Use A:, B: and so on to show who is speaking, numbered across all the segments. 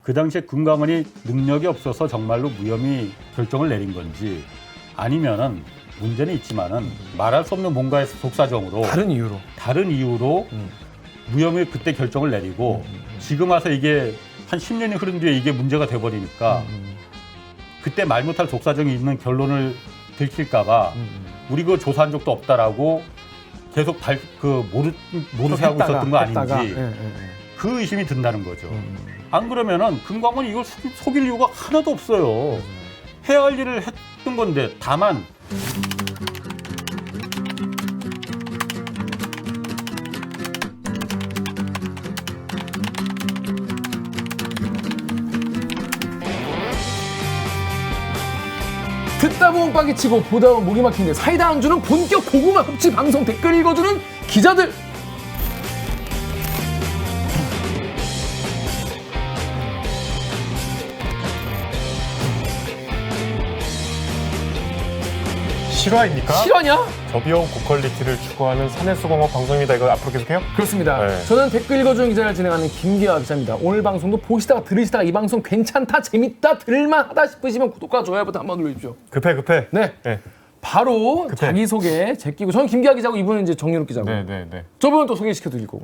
A: 그 당시에 금감원이 능력이 없어서 정말로 무혐의 결정을 내린 건지 아니면은 문제는 있지만은 말할 수 없는 뭔가의 속사정으로 다른 이유로 무혐의 그때 결정을 내리고 지금 와서 이게 한 10년이 흐른 뒤에 이게 문제가 돼버리니까 그때 말 못할 속사정이 있는 결론을 들킬까봐 우리 그거 조사한 적도 없다라고 계속 모르쇠 하고 있었던 거 아닌지 그 의심이 든다는 거죠. 안 그러면은 금감원이 이걸 속일 이유가 하나도 없어요. 해야 할 일을 했던 건데 다만
B: 듣다 보면 빠개치고 보다 보면 목이 막히는데 사이다 안주는 본격 고구마 섭취 방송 댓글 읽어주는 기자들.
C: 실화입니까?
B: 실화냐?
C: 저비용 고퀄리티를 추구하는 산해수공업 방송입니다. 이거 앞으로 계속해요?
B: 그렇습니다.
C: 네.
B: 저는 댓글 읽어주는 기자를 진행하는 김기화 기자입니다. 오늘 방송도 보시다가 들으시다가 이 방송 괜찮다, 재밌다, 들을만하다 싶으시면 구독과 좋아요 버튼 한번 눌러주십시오.
C: 급해.
B: 네.
C: 네.
B: 바로
C: 급해.
B: 자기소개 제끼고 저는 김기화 기자고 이분은 이제 정유럽 기자고
C: 네.
B: 저분은 또 소개시켜드리고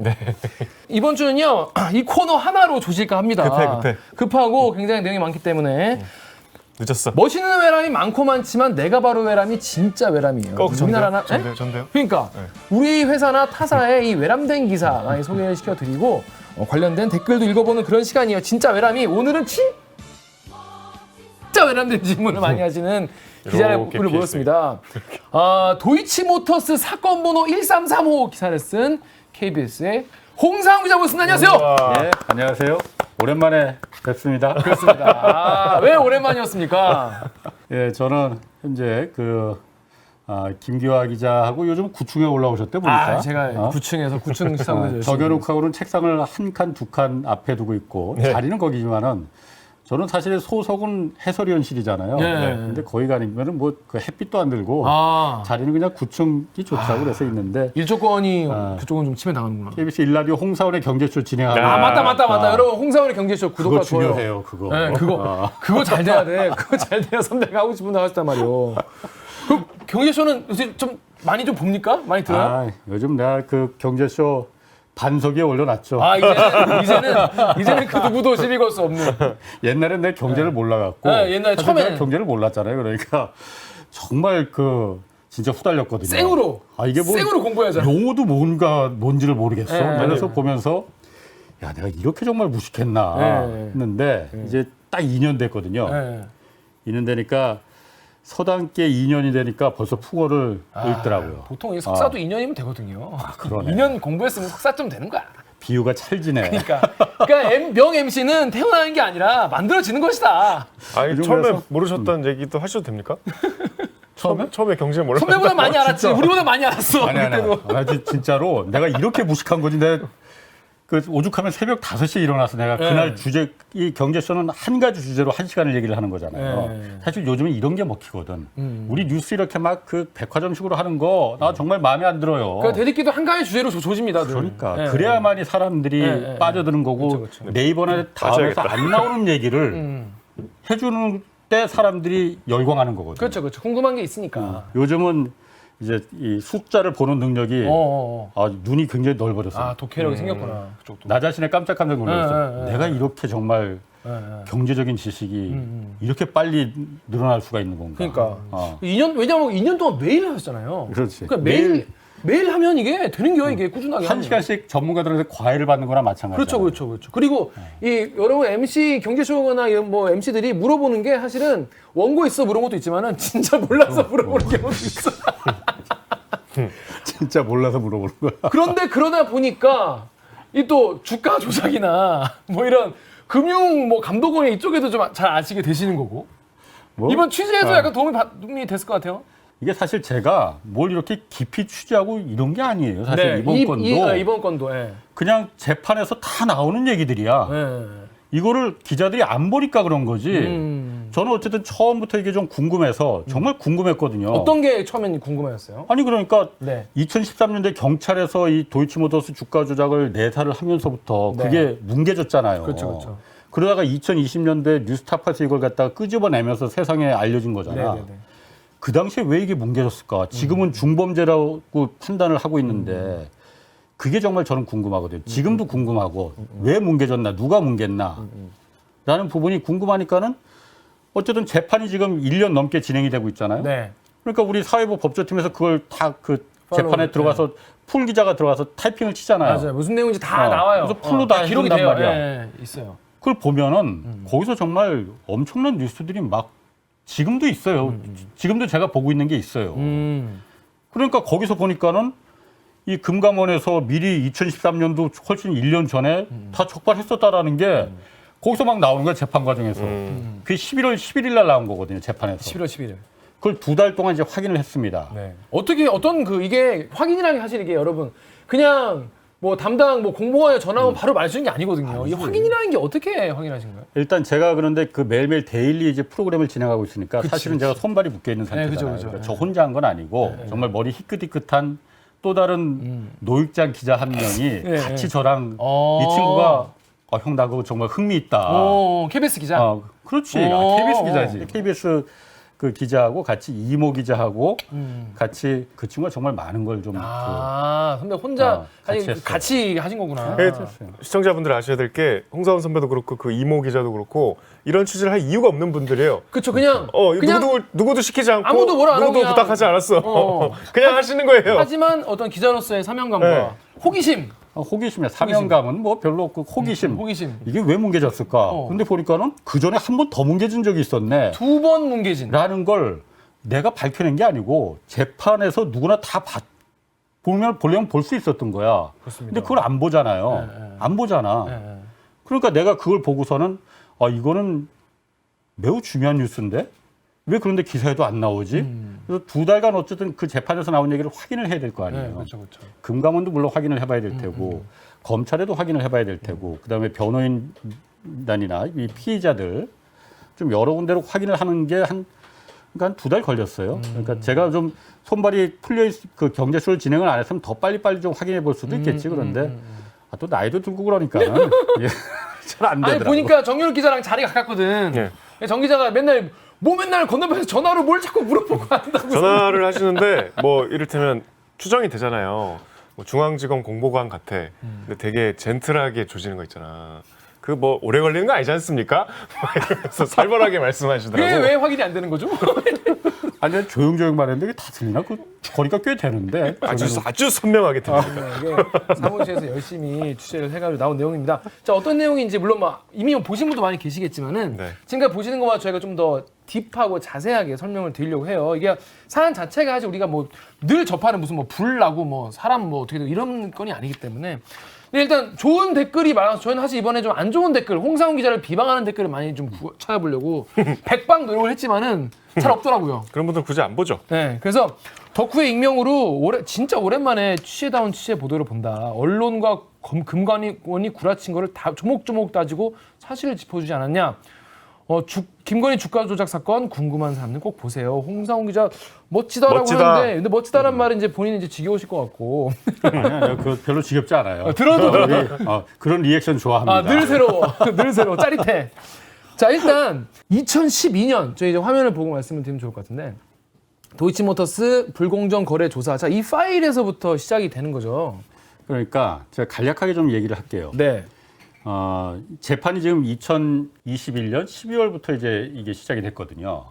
B: 이번 주는요 이 코너 하나로 조실까 합니다.
C: 급해.
B: 급하고 굉장히 내용이 많기 때문에
C: 늦었어.
B: 멋있는 외람이 많고 많지만 내가 바로 외람이 진짜 외람이에요. 우리나라나
C: 전데요?
B: 그러니까 우리 회사나 타사의 이 외람된 기사 많이 소개를 시켜드리고 관련된 댓글도 읽어보는 그런 시간이에요. 진짜 외람이 오늘은 진짜 외람된 질문을 많이 하시는 기자를 모였습니다. 도이치모터스 사건 번호 1335 기사를 쓴 KBS의 홍상훈 기자 모셨습니다. 안녕하세요.
A: 네, 안녕하세요. 오랜만에 뵙습니다.
B: 그렇습니다. 왜 오랜만이었습니까?
A: 예, 저는 현재 김기화 기자하고 요즘 9층에 올라오셨대 보니까.
B: 제가 9층에서 9층 시상을
A: 정현욱하고는 책상을 한 칸, 두 칸 앞에 두고 있고 자리는 거기지만은 저는 사실 소속은 해설위원실이잖아요. 근데 거기 가니면은 그 햇빛도 안 들고 자리는 그냥 9층이 좋다고 그래서 있는데
B: 일조권이 그쪽은 좀 침해당하는구나.
A: KBS 일라디오 홍사원의 경제쇼 진행하고
B: 맞다. 여러분 홍사원의 경제쇼 구독과
A: 그거
B: 좋아요.
A: 중요해요, 그거.
B: 네, 그거 잘 돼야 돼. 그거 잘 돼야 선배가 하고 싶은 데 하셨단 말이오. 그 경제쇼는 요새 좀 많이 좀 봅니까? 많이 들어요?
A: 요즘 내가 그 경제쇼 반석에 올려놨죠.
B: 이제는 그 누구도 시비 걸 수 없는.
A: 옛날엔 내 경제를 몰라갖고.
B: 옛날에 처음에는
A: 경제를 몰랐잖아요. 그러니까 정말 진짜 후달렸거든요.
B: 생으로.
A: 이게
B: 생으로 공부해야죠.
A: 용어도 뭔지를 모르겠어. 그래서 보면서 야, 내가 이렇게 정말 무식했나 했는데 이제 딱 2년 됐거든요. 2년 되니까 서당께 2년이 되니까 벌써 풍어를 읽더라고요.
B: 보통 석사도 2년이면 되거든요.
A: 그러네.
B: 2년 공부했으면 석사쯤 되는 거야.
A: 비유가 찰지네.
B: 그러니까 명 MC는 태어나는 게 아니라 만들어지는 것이다.
C: 처음에 모르셨던 얘기도 하셔도 됩니까? 처음에 경제를 몰랐어요.
B: 선배보다 많이 알았지. 우리보다 많이 알았어.
A: 아니, 진짜로 내가 이렇게 무식한 거지. 내가 오죽하면 새벽 5시에 일어나서 내가 그날 이 경제쇼는 한 가지 주제로 1시간을 얘기를 하는 거잖아요. 사실 요즘은 이런 게 먹히거든. 우리 뉴스 이렇게 막 백화점식으로 하는 거 나 정말 마음에 안 들어요.
B: 대리기도 한 가지 주제로 조집니다.
A: 그러니까 그래야만이 사람들이 빠져드는 거고 그쵸. 네이버나 다음에서 안 나오는 얘기를 해주는 때 사람들이 열광하는 거거든요.
B: 그렇죠. 궁금한 게 있으니까.
A: 요즘은 이제 이 숫자를 보는 능력이 눈이 굉장히 넓어졌어요.
B: 독해력이 생겼구나. 그쪽도.
A: 나 자신에 깜짝깜짝 놀랐어요. 내가 이렇게 정말 경제적인 지식이 이렇게 빨리 늘어날 수가 있는 건가.
B: 그러니까 2년, 왜냐면 2년 동안 매일 하셨잖아요.
A: 그렇지.
B: 그러니까 매일 하면 이게 되는 거예요. 이게 꾸준하게.
A: 1시간씩 전문가들한테 과외를 받는 거나 마찬가지죠.
B: 그렇죠. 그리고 여러분 MC 경제쇼나 이런 MC들이 물어보는 게 사실은 원고 있어 물어본 것도 있지만은 진짜 몰라서 물어보는 경우도 있어.
A: 진짜 몰라서 물어보는 거야.
B: 그런데 그러다 보니까 이 또 주가 조작이나 뭐 이런 금융 감독원의 이쪽에도 좀 잘 아시게 되시는 거고. 이번 취재에서 약간 도움이 됐을 것 같아요.
A: 이게 사실 제가 뭘 이렇게 깊이 취재하고 이런 게 아니에요. 사실
B: 이번 건도
A: 그냥 재판에서 다 나오는 얘기들이야. 이거를 기자들이 안 보니까 그런 거지. 저는 어쨌든 처음부터 이게 좀 궁금해서 정말 궁금했거든요.
B: 어떤 게 처음엔 궁금했어요?
A: 아니 그러니까 2013년대 경찰에서 이 도이치모터스 주가 조작을 내사를 하면서부터 그게 뭉개졌잖아요.
B: 그렇죠.
A: 그러다가 2020년도에 뉴스타파에서 이걸 갖다가 끄집어내면서 세상에 알려진 거잖아.
B: 네네네.
A: 그 당시에 왜 이게 뭉개졌을까? 지금은 중범죄라고 판단을 하고 있는데 그게 정말 저는 궁금하거든요. 지금도 궁금하고 왜 뭉개졌나? 누가 뭉갰나? 라는 부분이 궁금하니까는 어쨌든 재판이 지금 1년 넘게 진행이 되고 있잖아요.
B: 네.
A: 그러니까 우리 사회부 법조팀에서 그걸 다 그
B: 팔로우,
A: 재판에 들어가서 풀 기자가 들어가서 타이핑을 치잖아요.
B: 맞아요. 무슨 내용인지 다 나와요.
A: 그래서 풀로 다
B: 기록이
A: 해준단
B: 돼요.
A: 말이야.
B: 예, 있어요.
A: 그걸 보면은 거기서 정말 엄청난 뉴스들이 막 지금도 있어요. 지금도 제가 보고 있는 게 있어요. 그러니까 거기서 보니까는 이 금감원에서 미리 2013년도 훨씬 1년 전에 다 적발했었다라는 게 거기서 막 나오는 거예요. 재판 과정에서. 그게 11월 11일 날 나온 거거든요. 재판에서.
B: 11월 11일.
A: 그걸 2달 동안 이제 확인을 했습니다.
B: 네. 어떻게 어떤 그 이게 확인이라는 게 사실 이게 여러분 그냥 뭐 담당 뭐 공무원에 전화하면 바로 말 수 있는 게 아니거든요. 이 확인이라는 게 어떻게 확인하신 거예요?
A: 일단 제가 그런데 그 매일매일 데일리 이제 프로그램을 진행하고 있으니까
B: 그치,
A: 사실은
B: 그치.
A: 제가 손발이 묶여 있는 상태잖아요.
B: 그죠, 그죠.
A: 그러니까 저 혼자 한 건 아니고 정말 머리 희끗희끗한 또 다른 노익장 기자 한 명이 같이 저랑 이 친구가 형 나 그거 정말 흥미있다.
B: KBS 기자.
A: 그렇지.
B: 오.
A: KBS 기자지. KBS 그 기자하고 같이 이모 기자하고 같이 그 친구가 정말 많은 걸 좀
B: 선배 혼자
A: 같이 했어요.
B: 같이 하신 거구나.
C: 네, 시청자분들 아셔야 될 게 홍사원 선배도 그렇고 그 이모 기자도 그렇고 이런 취재를 할 이유가 없는 분들이에요.
B: 그렇죠. 그냥
C: 누구도 시키지 않고
B: 아무도 뭐라 안 하고
C: 누구도
B: 그냥
C: 부탁하지 않았어. 그냥 하시는 거예요.
B: 하지만 어떤 기자로서의 사명감과
C: 네.
B: 호기심.
A: 호기심이야. 사명감은 뭐 별로 없고 호기심.
B: 호기심.
A: 이게 왜 뭉개졌을까? 근데 보니까는 그 전에 한 번 더 뭉개진 적이 있었네.
B: 2번 뭉개진.
A: 라는 걸 내가 밝혀낸 게 아니고 재판에서 누구나 다 보려면 볼 수 있었던 거야.
B: 그렇습니다.
A: 근데 그걸 안 보잖아요. 안 보잖아. 그러니까 내가 그걸 보고서는 이거는 매우 중요한 뉴스인데 왜 그런데 기사에도 안 나오지? 그래서 2달간 어쨌든 그 재판에서 나온 얘기를 확인을 해야 될 거 아니에요.
B: 네, 그렇죠, 그렇죠.
A: 금감원도 물론 확인을 해봐야 될 테고 검찰에도 확인을 해봐야 될 테고 그다음에 변호인단이나 이 피의자들 좀 여러 군데로 확인을 하는 게 한 2달 걸렸어요. 그러니까 제가 좀 손발이 풀려 그 경제쇼를 진행을 안 했으면 더 빨리빨리 좀 확인해 볼 수도 있겠지. 그런데 또 나이도 들고 그러니까는 잘 안 되더라고.
B: 아니 보니까 정유럽 기자랑 자리 가깝거든.
C: 네.
B: 정 기자가 맨날 건너편에서 전화로 뭘 자꾸 물어보고 한다고.
C: 전화를 하시는데 뭐 이를테면 추정이 되잖아요. 뭐 중앙지검 공보관 같아. 근데 되게 젠틀하게 조지는 거 있잖아. 그 뭐 오래 걸리는 거 아니지 않습니까? 막 이러면서 살벌하게 말씀하시더라고.
B: 그게 왜 확인이 안 되는 거죠?
A: 아니 조용조용만 했는데 이게 다 들리나? 그 거리가 꽤 되는데.
C: 아주 선명하게 들립니다.
B: 이게 사무실에서 열심히 취재를 해가지고 나온 내용입니다. 자 어떤 내용인지 물론 막 이미 보신 분도 많이 계시겠지만은
C: 네.
B: 지금까지 보시는 것보다 저희가 좀 더 딥하고 자세하게 설명을 드리려고 해요. 이게 사안 자체가 사실 우리가 뭐 늘 접하는 무슨 뭐 불 나고 뭐 사람 뭐 어떻게 되고 이런 건이 아니기 때문에. 근데 일단 좋은 댓글이 많아서 저희는 사실 이번에 좀 안 좋은 댓글, 홍상훈 기자를 비방하는 댓글을 많이 좀 찾아보려고 백방 노력을 했지만은 잘 없더라고요.
C: 그런 분들 굳이 안 보죠.
B: 네, 그래서 덕후의 익명으로 진짜 오랜만에 취재다운 취재 보도를 본다. 언론과 금관원이 구라친 거를 다 조목조목 따지고 사실을 짚어주지 않았냐. 김건희 주가 조작 사건 궁금한 사람들 꼭 보세요. 홍상훈 기자 멋지다라고
C: 멋지다.
B: 하는데 근데 멋지다란 말은 이제 본인이 이제 지겨우실 것 같고
A: 아니야, 그거 별로 지겹지 않아요.
B: 들어도
A: 그런 리액션 좋아합니다.
B: 늘 새로워 짜릿해. 자 일단 2012년 저희 이제 화면을 보고 말씀을 드리면 좋을 것 같은데 도이치모터스 불공정 거래 조사 자 이 파일에서부터 시작이 되는 거죠.
A: 그러니까 제가 간략하게 좀 얘기를 할게요.
B: 네.
A: 재판이 지금 2021년 12월부터 이제 이게 시작이 됐거든요.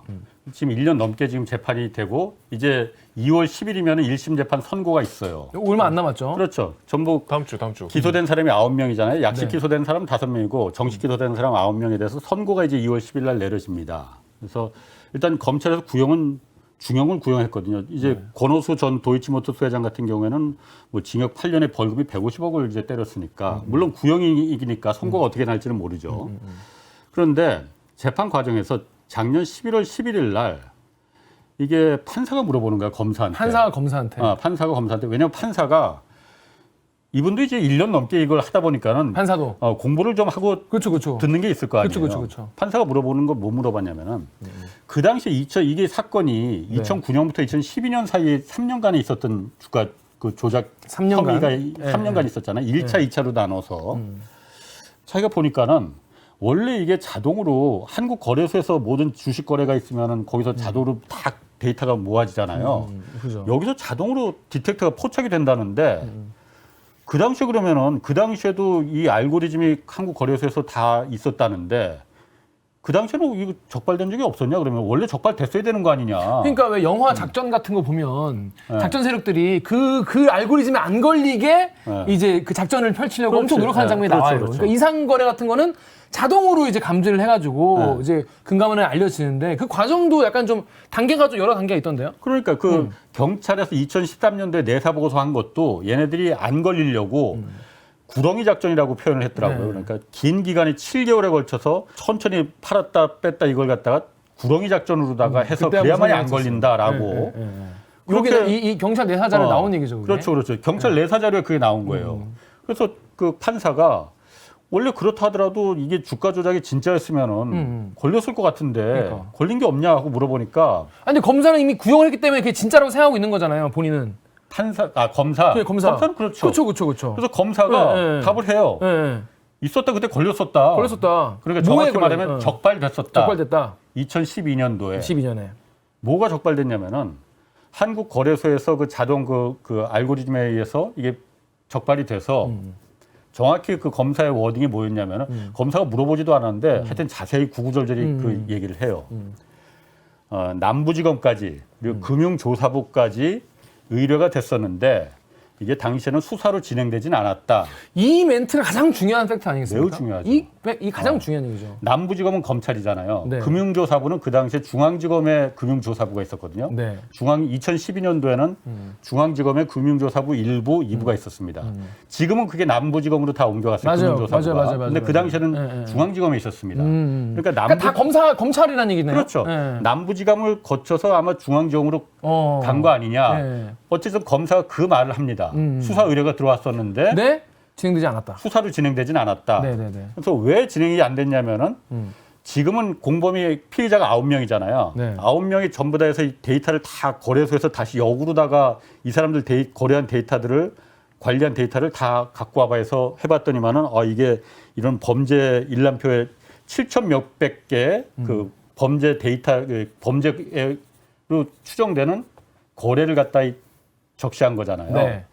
A: 지금 1년 넘게 지금 재판이 되고 이제 2월 10일이면 1심 재판 선고가 있어요.
B: 얼마 안 남았죠.
A: 그렇죠. 전부
C: 다음 주.
A: 기소된 사람이 9명이잖아요. 약식
B: 네.
A: 기소된 사람 5명이고 정식 기소된 사람 9명에 대해서 선고가 이제 2월 10일 날 내려집니다. 그래서 일단 검찰에서 중형을 구형했거든요. 이제 권오수 전 도이치모터스 회장 같은 경우에는 뭐 징역 8년에 벌금이 150억을 이제 때렸으니까 물론 구형이니까 선고가 어떻게 날지는 모르죠. 그런데 재판 과정에서 작년 11월 11일 날 이게 판사가 물어보는 거야 검사한테.
B: 판사가 검사한테.
A: 판사가 검사한테. 왜냐면 판사가 이분도 이제 1년 넘게 이걸 하다 보니까는
B: 판사도
A: 공부를 좀 하고
B: 그렇죠.
A: 듣는 게 있을 거 아니에요.
B: 그렇죠.
A: 판사가 물어보는 거 뭐 물어봤냐면은 그 당시에 이게 사건이 2009년부터 2012년 사이에 3년간에 있었던 주가 그 조작
B: 3년간?
A: 혐의가 3년간 있었잖아요. 1차, 2차로 나눠서 자기가 보니까는 원래 이게 자동으로 한국 거래소에서 모든 주식 거래가 있으면은 거기서 자동으로 다 데이터가 모아지잖아요.
B: 그죠.
A: 여기서 자동으로 디텍터가 포착이 된다는데 그 당시에 그러면은 그 당시에도 이 알고리즘이 한국 거래소에서 다 있었다는데 그 당시에는 이거 적발된 적이 없었냐? 그러면 원래 적발됐어야 되는 거 아니냐?
B: 그러니까 왜 영화 작전 같은 거 보면
A: 네.
B: 작전 세력들이 그 알고리즘에 안 걸리게
A: 네.
B: 이제 그 작전을 펼치려고
A: 그렇지.
B: 엄청 노력하는
A: 네.
B: 장면이
A: 그렇죠,
B: 나와요.
A: 그렇죠.
B: 그러니까 이상 거래 같은 거는 자동으로 이제 감지를 해가지고
A: 네.
B: 이제 금감원에 알려지는데 그 과정도 약간 좀 단계가 좀 여러 단계가 있던데요.
A: 그러니까 그 경찰에서 2013년도에 내사 보고서 한 것도 얘네들이 안 걸리려고 구렁이 작전이라고 표현을 했더라고요.
B: 네.
A: 그러니까 긴 기간이 7개월에 걸쳐서 천천히 팔았다 뺐다 이걸 갖다가 구렁이 작전으로다가 해서
B: 그때
A: 그래야만이
B: 한번
A: 안 걸린다라고.
B: 네, 네, 네.
A: 그렇게-
B: 요게 이 경찰 내사자를 나온 얘기죠. 그게?
A: 그렇죠, 그렇죠. 경찰 내사 자료에 그게 나온 거예요. 그래서 그 판사가 원래 그렇다 하더라도 이게 주가 조작이 진짜였으면은 걸렸을 것 같은데
B: 그러니까.
A: 걸린 게 없냐 하고 물어보니까
B: 아니 근데 검사는 이미 구형을 했기 때문에 그게 진짜라고 생각하고 있는 거잖아요. 본인은.
A: 검사.
B: 네, 검사.
A: 검사는 그렇죠.
B: 그렇죠.
A: 그래서 검사가
B: 네, 네.
A: 답을 해요.
B: 예.
A: 있었다 그때 걸렸었다.
B: 걸렸었다.
A: 그러니까
B: 뭐에
A: 정확히 말하면
B: 걸려?
A: 적발됐었다.
B: 적발됐다.
A: 2012년도에
B: 12년에.
A: 뭐가 적발됐냐면은 한국 거래소에서 그 자동 그 알고리즘에 의해서 이게 적발이 돼서 정확히 그 검사의 워딩이 뭐였냐면은 검사가 물어보지도 않았는데 하여튼 자세히 구구절절히 그 얘기를 해요. 남부지검까지 그리고 금융조사부까지 의뢰가 됐었는데 이게 당시에는 수사로 진행되진 않았다.
B: 이 멘트가 가장 중요한 팩트 아니겠습니까?
A: 매우 중요하죠.
B: 이 가장 중요한 얘기죠.
A: 남부지검은 검찰이잖아요.
B: 네.
A: 금융조사부는 그 당시에 중앙지검의 금융조사부가 있었거든요.
B: 네.
A: 2012년도에는 중앙지검의 금융조사부 1부, 2부가 있었습니다. 지금은 그게 남부지검으로 다 옮겨갔어요.
B: 맞아요.
A: 금융조사부가.
B: 맞아요.
A: 근데 그 당시에는
B: 네.
A: 중앙지검에 있었습니다. 그러니까
B: 그러니까 다 검찰이라는 얘기네요.
A: 그렇죠.
B: 네.
A: 남부지검을 거쳐서 아마 중앙지검으로 간 거 아니냐.
B: 네.
A: 어쨌든 검사가 그 말을 합니다. 수사 의뢰가 들어왔었는데
B: 네? 진행되지 않았다.
A: 수사로 진행되진 않았다.
B: 네네네.
A: 그래서 왜 진행이 안 됐냐면은 지금은 공범이 피해자가 9명이잖아요.
B: 네.
A: 9명이 전부 다 해서 이 데이터를 다 거래소에서 다시 역으로다가 이 사람들 거래한 데이터들을 관리한 데이터를 다 갖고 와봐 해서 해봤더니만은 이게 이런 범죄 일람표에 7천 몇백 개의 그 범죄 데이터 범죄로 추정되는 거래를 갖다 적시한 거잖아요.
B: 네.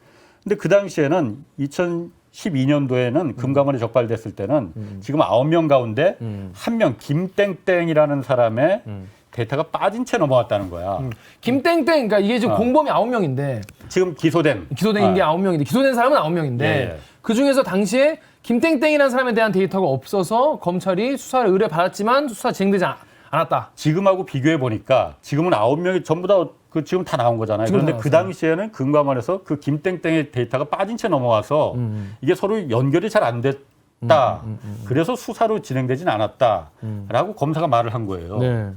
A: 근데 그 당시에는 2012년도에는 금감원에 적발됐을 때는 지금 9명 가운데 한 명 김땡땡이라는 사람의 데이터가 빠진 채 넘어왔다는 거야.
B: 김땡땡, 그러니까 이게 지금 공범이 9명인데
A: 지금 기소된
B: 기소된 게 9명인데 기소된 사람은 9명인데
A: 예.
B: 그 중에서 당시에 김땡땡이라는 사람에 대한 데이터가 없어서 검찰이 수사를 의뢰받았지만 수사 진행되지 않았다.
A: 지금하고 비교해 보니까 지금은 9명이 전부 다 지금 다 나온 거잖아요.
B: 지금
A: 그런데
B: 다
A: 그 당시에는 금감원에서 그 김땡땡의 데이터가 빠진 채 넘어와서 이게 서로 연결이 잘 안 됐다. 그래서 수사로 진행되진 않았다라고 검사가 말을 한 거예요.
B: 네.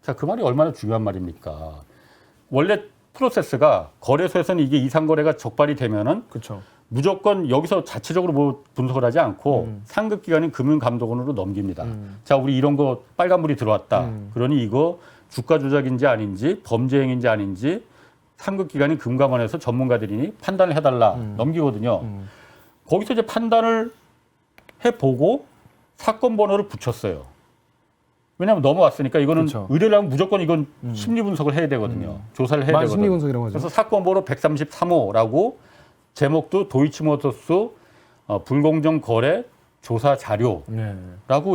A: 자, 그 말이 얼마나 중요한 말입니까? 원래 프로세스가 거래소에서는 이게 이상거래가 적발이 되면은
B: 그렇죠.
A: 무조건 여기서 자체적으로 뭐 분석을 하지 않고 상급기관인 금융감독원으로 넘깁니다. 자, 우리 이런 거 빨간불이 들어왔다. 그러니 이거 주가 조작인지 아닌지 범죄 행위인지 아닌지 상급기관인 금감원에서 전문가들이 판단을 해달라 넘기거든요. 거기서 이제 판단을 해보고 사건 번호를 붙였어요. 왜냐하면 넘어왔으니까 이거는
B: 그렇죠.
A: 의뢰를 하면 무조건 이건 심리 분석을 해야 되거든요. 조사를 해야 되거든요.
B: 심리 분석이라고 하죠.
A: 그래서 사건 번호 133호라고 제목도 도이치모터스 불공정 거래 조사 자료라고
B: 네.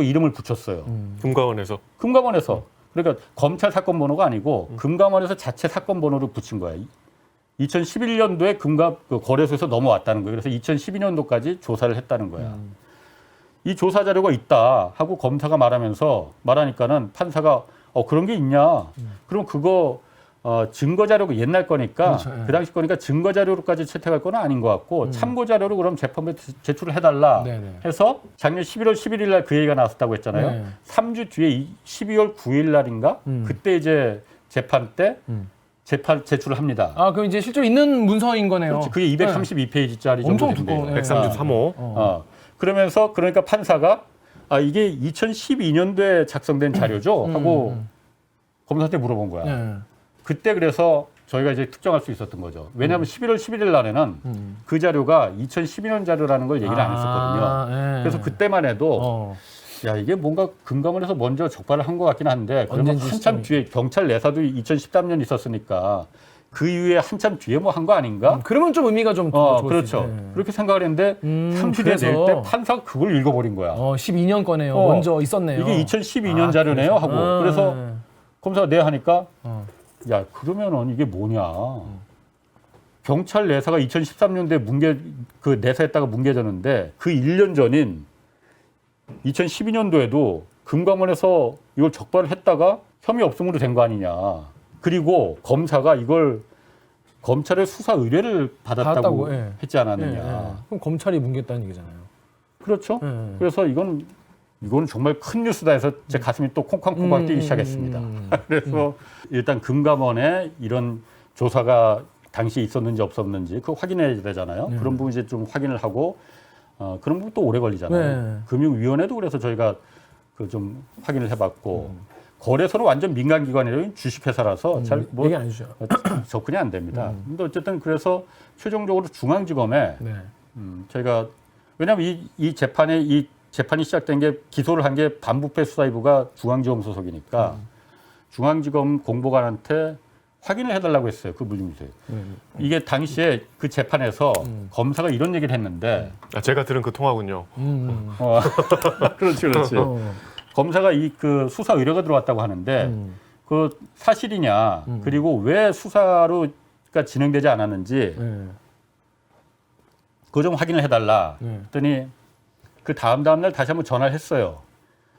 A: 이름을 붙였어요.
C: 금감원에서.
A: 금감원에서. 그러니까 검찰 사건 번호가 아니고 금감원에서 자체 사건 번호를 붙인 거예요. 2011년도에 그 거래소에서 넘어왔다는 거예요. 그래서 2012년도까지 조사를 했다는 거야. 이 조사 자료가 있다 하고 검사가 말하니까는 판사가 그런 게 있냐? 그럼 그거 증거 자료가 옛날 거니까
B: 그렇죠, 예.
A: 그 당시 거니까 증거 자료로까지 채택할 건 아닌 것 같고 참고 자료로 그럼 재판부에 제출을 해달라
B: 네네.
A: 해서 작년 11월 11일 날 그 얘기가 나왔다고 했잖아요.
B: 네.
A: 3주 뒤에 12월 9일 날인가 그때 이제 재판 때 재판 제출을 합니다.
B: 아, 그럼 이제 실제로 있는 문서인 거네요.
A: 그렇지. 그게 232페이지짜리 정도
B: 엄청
A: 된대요.
B: 두꺼워요.
C: 133호.
A: 그러면서 그러니까 판사가 이게 2012년도에 작성된 자료죠 하고 검사한테 물어본 거야.
B: 네.
A: 그때 그래서 저희가 이제 특정할 수 있었던 거죠. 왜냐하면 11월 11일 날에는 그 자료가 2012년 자료라는 걸 얘기를 안 했었거든요.
B: 네.
A: 그래서 그때만 해도 야 이게 뭔가 금감원에서 먼저 적발을 한 것 같긴 한데 그러면
B: 언젠지
A: 한참 뒤에 경찰 내사도 2013년 있었으니까 그 이후에 한참 뒤에 뭐 한 거 아닌가?
B: 그러면 좀 의미가 좀 좋을 수
A: 그렇죠.
B: 있네.
A: 그렇게 생각을 했는데 30일
B: 그래서.
A: 낼 때 판사가 그걸 읽어버린 거야.
B: 12년 거네요.
A: 어,
B: 먼저 있었네요.
A: 이게 2012년 자료네요 하고 그래서 검사가 네 하니까 야 그러면은 이게 뭐냐? 경찰 내사가 2013년도에 그 내사했다가 뭉개졌는데 그 1년 전인 2012년도에도 금감원에서 이걸 적발을 했다가 혐의 없음으로 된 거 아니냐. 그리고 검사가 이걸 검찰의 수사 의뢰를 받았다고
B: 예.
A: 했지 않았느냐.
B: 그럼 검찰이 뭉갰다는 얘기잖아요.
A: 그렇죠. 그래서 이건 정말 큰 뉴스다 해서 제 가슴이 또 콩쾅콩쾅 뛰기 시작했습니다. 그래서 일단 금감원에 이런 조사가 당시에 있었는지 없었는지 그거 확인해야 되잖아요. 그런 부분 이제 좀 확인을 하고 그런 부분 또 오래 걸리잖아요. 금융위원회도 그래서 저희가 그 좀 확인을 해봤고 거래소는 완전 민간 기관이에요. 주식회사라서 잘 뭐
B: 얘기 안 해주죠.
A: 접근이 안 됩니다. 근데 어쨌든 그래서 최종적으로 중앙지검에 저희가 왜냐하면 이 재판이 시작된 게 기소를 한 게 반부패 수사이부가 중앙지검 소속이니까 중앙지검 공보관한테 확인을 해달라고 했어요. 그 물림세. 이게 당시에 그 재판에서 검사가 이런 얘기를 했는데
C: 제가 들은 그 통화군요.
A: 그렇지. 검사가 그 수사 의뢰가 들어왔다고 하는데 그 사실이냐 그리고 왜 수사가 진행되지 않았는지 그거 좀 확인을 해달라. 그랬더니 그 다음 날 다시 한번 전화를 했어요.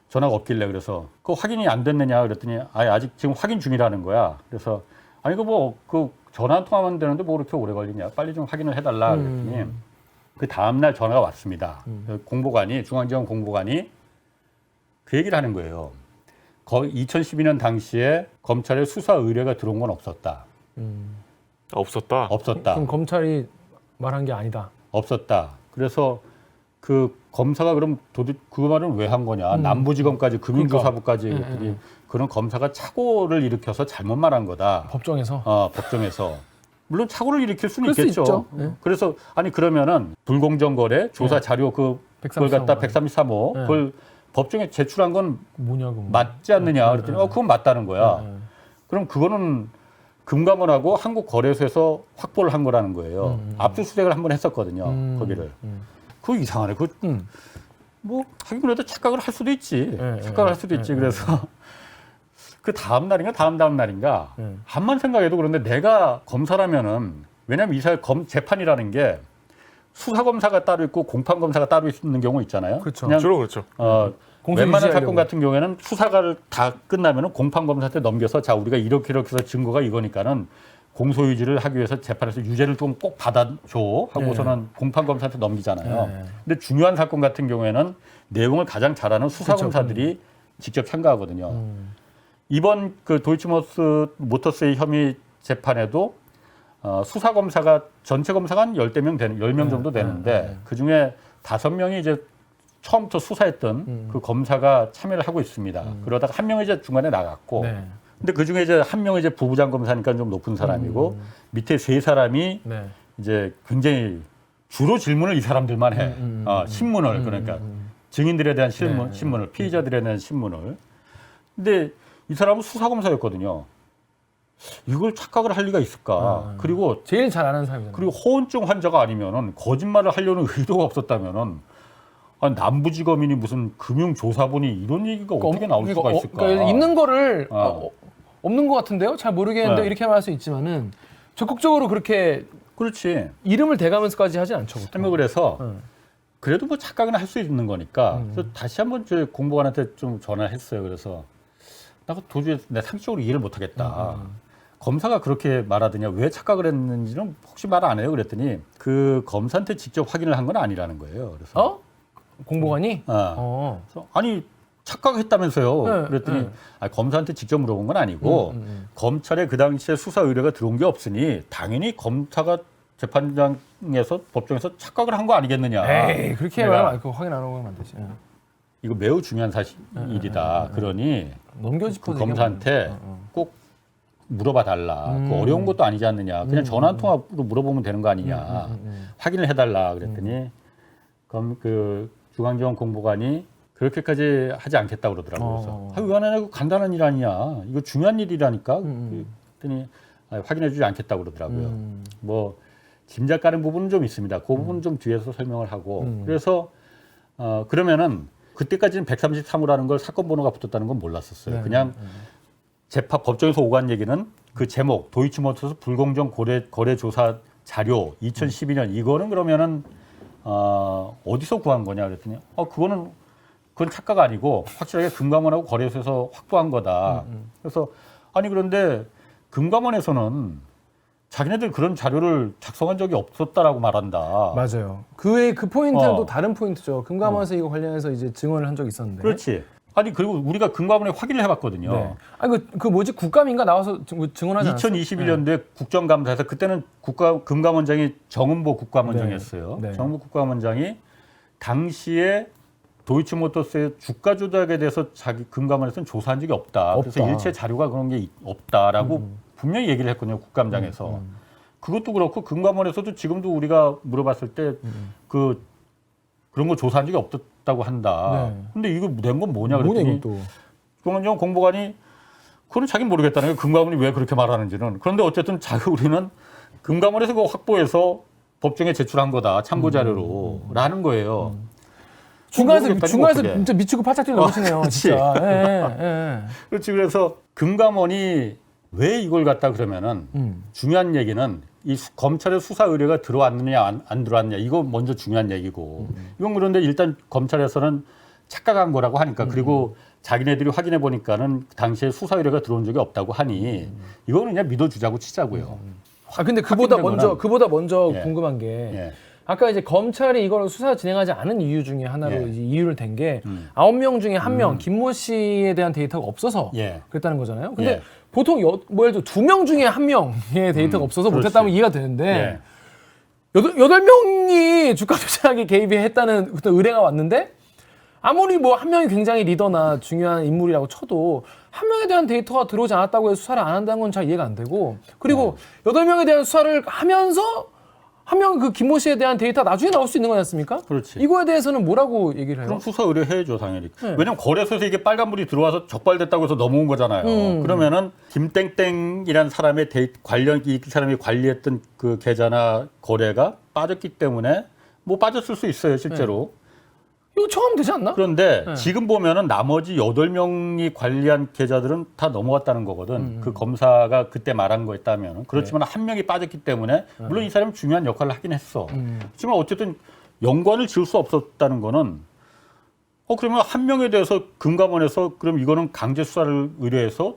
A: 전화가 없길래 그래서 그 확인이 안 됐느냐 그랬더니 아직 지금 확인 중이라는 거야. 그래서 아니 그 전화 한 통화만 되는데 뭐 그렇게 오래 걸리냐. 빨리 좀 확인을 해달라 그랬더니 그 다음 날 전화가 왔습니다. 공보관이 중앙지검 공보관이 그 얘기를 하는 거예요. 2012년 당시에 검찰에 수사 의뢰가 들어온 건 없었다.
C: 없었다.
B: 그럼 검찰이 말한 게 아니다.
A: 없었다. 그래서 그 검사가 그럼 그 말은 왜 한 거냐. 남부지검까지 금융조사부까지 그랬더니 그런 검사가 착오를 일으켜서 잘못 말한 거다.
B: 법정에서?
A: 법정에서. 물론 착오를 일으킬 수는
B: 그럴
A: 있겠죠.
B: 수 있죠. 네.
A: 그래서 아니 그러면은 불공정 거래 조사 자료 그걸 갖다 133호 그걸 법정에 제출한 건
B: 뭐냐고.
A: 맞지 않느냐 그랬더니 그건 맞다는 거야. 그럼 그거는 금감원하고 한국거래소에서 확보를 한 거라는 거예요. 압수수색을 한번 했었거든요. 거기를. 그거 이상하네. 뭐 하긴 그래도 착각을 할 수도 있지. 착각을 할 수도 있지. 그래서 그 다음 날인가 다음 날인가 한만 생각해도 그런데 내가 검사라면은 왜냐면 이 사회 재판이라는 게 수사검사가 따로 있고 공판검사가 따로 있는 경우 있잖아요.
B: 그렇죠.
A: 그냥
C: 그렇죠.
A: 웬만한 사건 같은 경우에는 수사가 다 끝나면은 공판검사한테 넘겨서 자 우리가 이렇게 해서 증거가 이거니까는 공소유지를 하기 위해서 재판에서 유죄를 좀 꼭 받아줘 하고서는 공판검사한테 넘기잖아요. 근데 중요한 사건 같은 경우에는 내용을 가장 잘 아는 수사검사들이 직접 참가하거든요. 이번 그 도이치모터스의 혐의 재판에도 수사검사가 전체 검사가 한 10명 정도 되는데 그중에 5명이 이제 처음부터 수사했던 그 검사가 참여를 하고 있습니다. 그러다가 한 명이 이제 중간에 나갔고 근데 그중에 이제 한 명이 이제 부부장 검사니까 좀 높은 사람이고 밑에 3사람이 이제 굉장히 주로 질문을 이 사람들만 해. 신문을 그러니까 증인들에 대한 신문을 피의자들에 대한 신문을. 근데 이 사람은 수사검사였거든요. 이걸 착각을 할 리가 있을까? 그리고
B: 제일 잘 아는 사람이잖아요.
A: 그리고 호언증 환자가 아니면은 거짓말을 하려는 의도가 없었다면은 남부지검이니 무슨 금융조사본이 이런 얘기가 어떻게 나올 수가 있을까?
B: 그러니까 있는 거를 없는 것 같은데요? 잘 모르겠는데 이렇게 말할 수 있지만은 적극적으로 그렇게
A: 그렇지.
B: 이름을 대가면서까지 하진 않죠. 보통.
A: 그래서 그래도 뭐 착각은 할 수 있는 거니까 그래서 다시 한번 저희 공보관한테 좀 전화를 했어요. 그래서 나 도저히 내 상식적으로 이해를 못 하겠다. 검사가 그렇게 말하더냐 왜 착각을 했는지는 혹시 말 안 해요 그랬더니 그 검사한테 직접 확인을 한 건 아니라는 거예요. 그래서
B: 공보관이?
A: 그래서 아니 착각했다면서요. 그랬더니 검사한테 직접 물어본 건 아니고 검찰에 그 당시에 수사 의뢰가 들어온 게 없으니 당연히 검사가 재판장에서 법정에서 착각을 한 거 아니겠느냐.
B: 에이 그렇게 말하면 그거 확인 안 하고 하면 안 되지.
A: 이거 매우 중요한 일이다. 그러니
B: 넘겨짚고
A: 그 검사한테 꼭 물어봐 달라. 그 어려운 것도 아니지 않느냐. 그냥 전화 한 통화로 물어보면 되는 거 아니냐. 확인을 해달라. 그랬더니 그럼 그 중앙지검 공보관이 그렇게까지 하지 않겠다고 그러더라고요. 그래서 왜 안 하냐고 간단한 일 아니야. 이거 중요한 일이라니까. 그랬더니 확인해주지 않겠다고 그러더라고요. 뭐 짐작 가는 부분은 좀 있습니다. 그 부분은 좀 뒤에서 설명을 하고 그래서 그러면은 그때까지는 133호라는 걸 사건 번호가 붙었다는 건 몰랐었어요. 그냥 재판 법정에서 오간 얘기는 그 제목 도이치모터스 불공정 거래 조사 자료 2012년 이거는 그러면은 어디서 구한 거냐 그랬더니 그건 착각 아니고 확실하게 금감원하고 거래소에서 확보한 거다. 그래서 아니 그런데 금감원에서는 자기네들 그런 자료를 작성한 적이 없었다라고 말한다.
B: 맞아요. 그 포인트는 또 다른 포인트죠. 금감원에서 이거 관련해서 이제 증언을 한 적이 있었는데.
A: 그렇지. 아니 그리고 우리가 금감원에 확인을 해봤거든요.
B: 네. 아니 그 뭐지 국감인가 나와서 증언하지 않았어요?
A: 2021년도에 국정감사에서 그때는 금감원장이 정은보 국감원장이었어요.
B: 네.
A: 정은보 국감원장이 당시에 도이치모터스의 주가 조작에 대해서 자기 금감원에서는 조사한 적이 없다. 그래서 일체 자료가 그런 게 없다라고 분명히 얘기를 했거든요. 국감장에서. 그것도 그렇고 금감원에서도 지금도 우리가 물어봤을 때 그런 거 조사한 적이 없었다고 한다.
B: 네.
A: 근데 이거 낸 건 뭐냐 그랬더니
B: 이것도.
A: 금감원 공보관이 그건 자기는 모르겠다는 거예요. 금감원이 왜 그렇게 말하는지는. 그런데 어쨌든 우리는 금감원에서 그거 확보해서 법정에 제출한 거다. 참고 자료로라는 거예요.
B: 중간에서 진짜 미치고 팔짝 뛰어 넘으시네요. 진짜.
A: 그렇지. 그래서 금감원이 왜 이걸 갖다 그러면은 중요한 얘기는 이 검찰의 수사 의뢰가 들어왔느냐 안 들어왔느냐 이거 먼저 중요한 얘기고 이건 그런데 일단 검찰에서는 착각한 거라고 하니까 그리고 자기네들이 확인해 보니까는 당시에 수사 의뢰가 들어온 적이 없다고 하니 이거는 그냥 믿어주자고 치자고요.
B: 근데 그보다 먼저
A: 예.
B: 궁금한 게
A: 예.
B: 아까 이제 검찰이 이걸 수사 진행하지 않은 이유 중에 하나로 이제 이유를 댄 게 9명 중에 1명 김모 씨에 대한 데이터가 없어서 그랬다는 거잖아요. 근데 보통 예를 들어 2명 중에 1명의 데이터가 없어서 못했다면 이해가 되는데 8명이 주가 조작에 개입했다는 어떤 의뢰가 왔는데 아무리 뭐 1명이 굉장히 리더나 중요한 인물이라고 쳐도 1명에 대한 데이터가 들어오지 않았다고 해서 수사를 안 한다는 건 잘 이해가 안 되고 그리고 8명에 대한 수사를 하면서 1명 그 김모 씨에 대한 데이터 나중에 나올 수 있는 거지 않습니까?
A: 그렇지.
B: 이거에 대해서는 뭐라고 얘기를 해요?
A: 그럼 수사 의뢰해야죠 당연히. 왜냐면 거래소에서 이게 빨간불이 들어와서 적발됐다고 해서 넘어온 거잖아요. 그러면은 김땡땡이라는 사람의 이 사람이 관리했던 그 계좌나 거래가 빠졌기 때문에 뭐 빠졌을 수 있어요 실제로.
B: 이거 처음 되지 않나?
A: 그런데 지금 보면은 나머지 8명이 관리한 계좌들은 다 넘어갔다는 거거든. 그 검사가 그때 말한 거에 따면. 그렇지만 한 명이 빠졌기 때문에 물론 이 사람이 중요한 역할을 하긴 했어. 하지만 어쨌든 연관을 지을 수 없었다는 거는 그러면 한 명에 대해서 금감원에서 그럼 이거는 강제 수사를 의뢰해서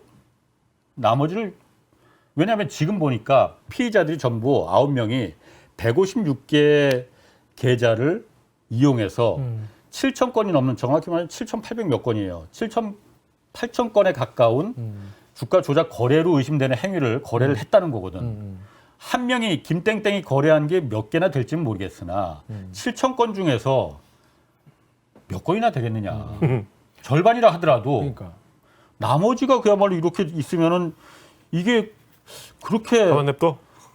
A: 나머지를 왜냐하면 지금 보니까 피의자들이 전부 9명이 156개의 계좌를 이용해서 7,000건이 넘는 정확히 말하면 7,800 몇 건이에요. 8,000 건에 가까운 주가 조작 거래로 의심되는 거래를 했다는 거거든. 한 명이 김땡땡이 거래한 게 몇 개나 될지는 모르겠으나 7,000건 중에서 몇 건이나 되겠느냐. 절반이라 하더라도
B: 그러니까.
A: 나머지가 그야말로 이렇게 있으면은 이게 그렇게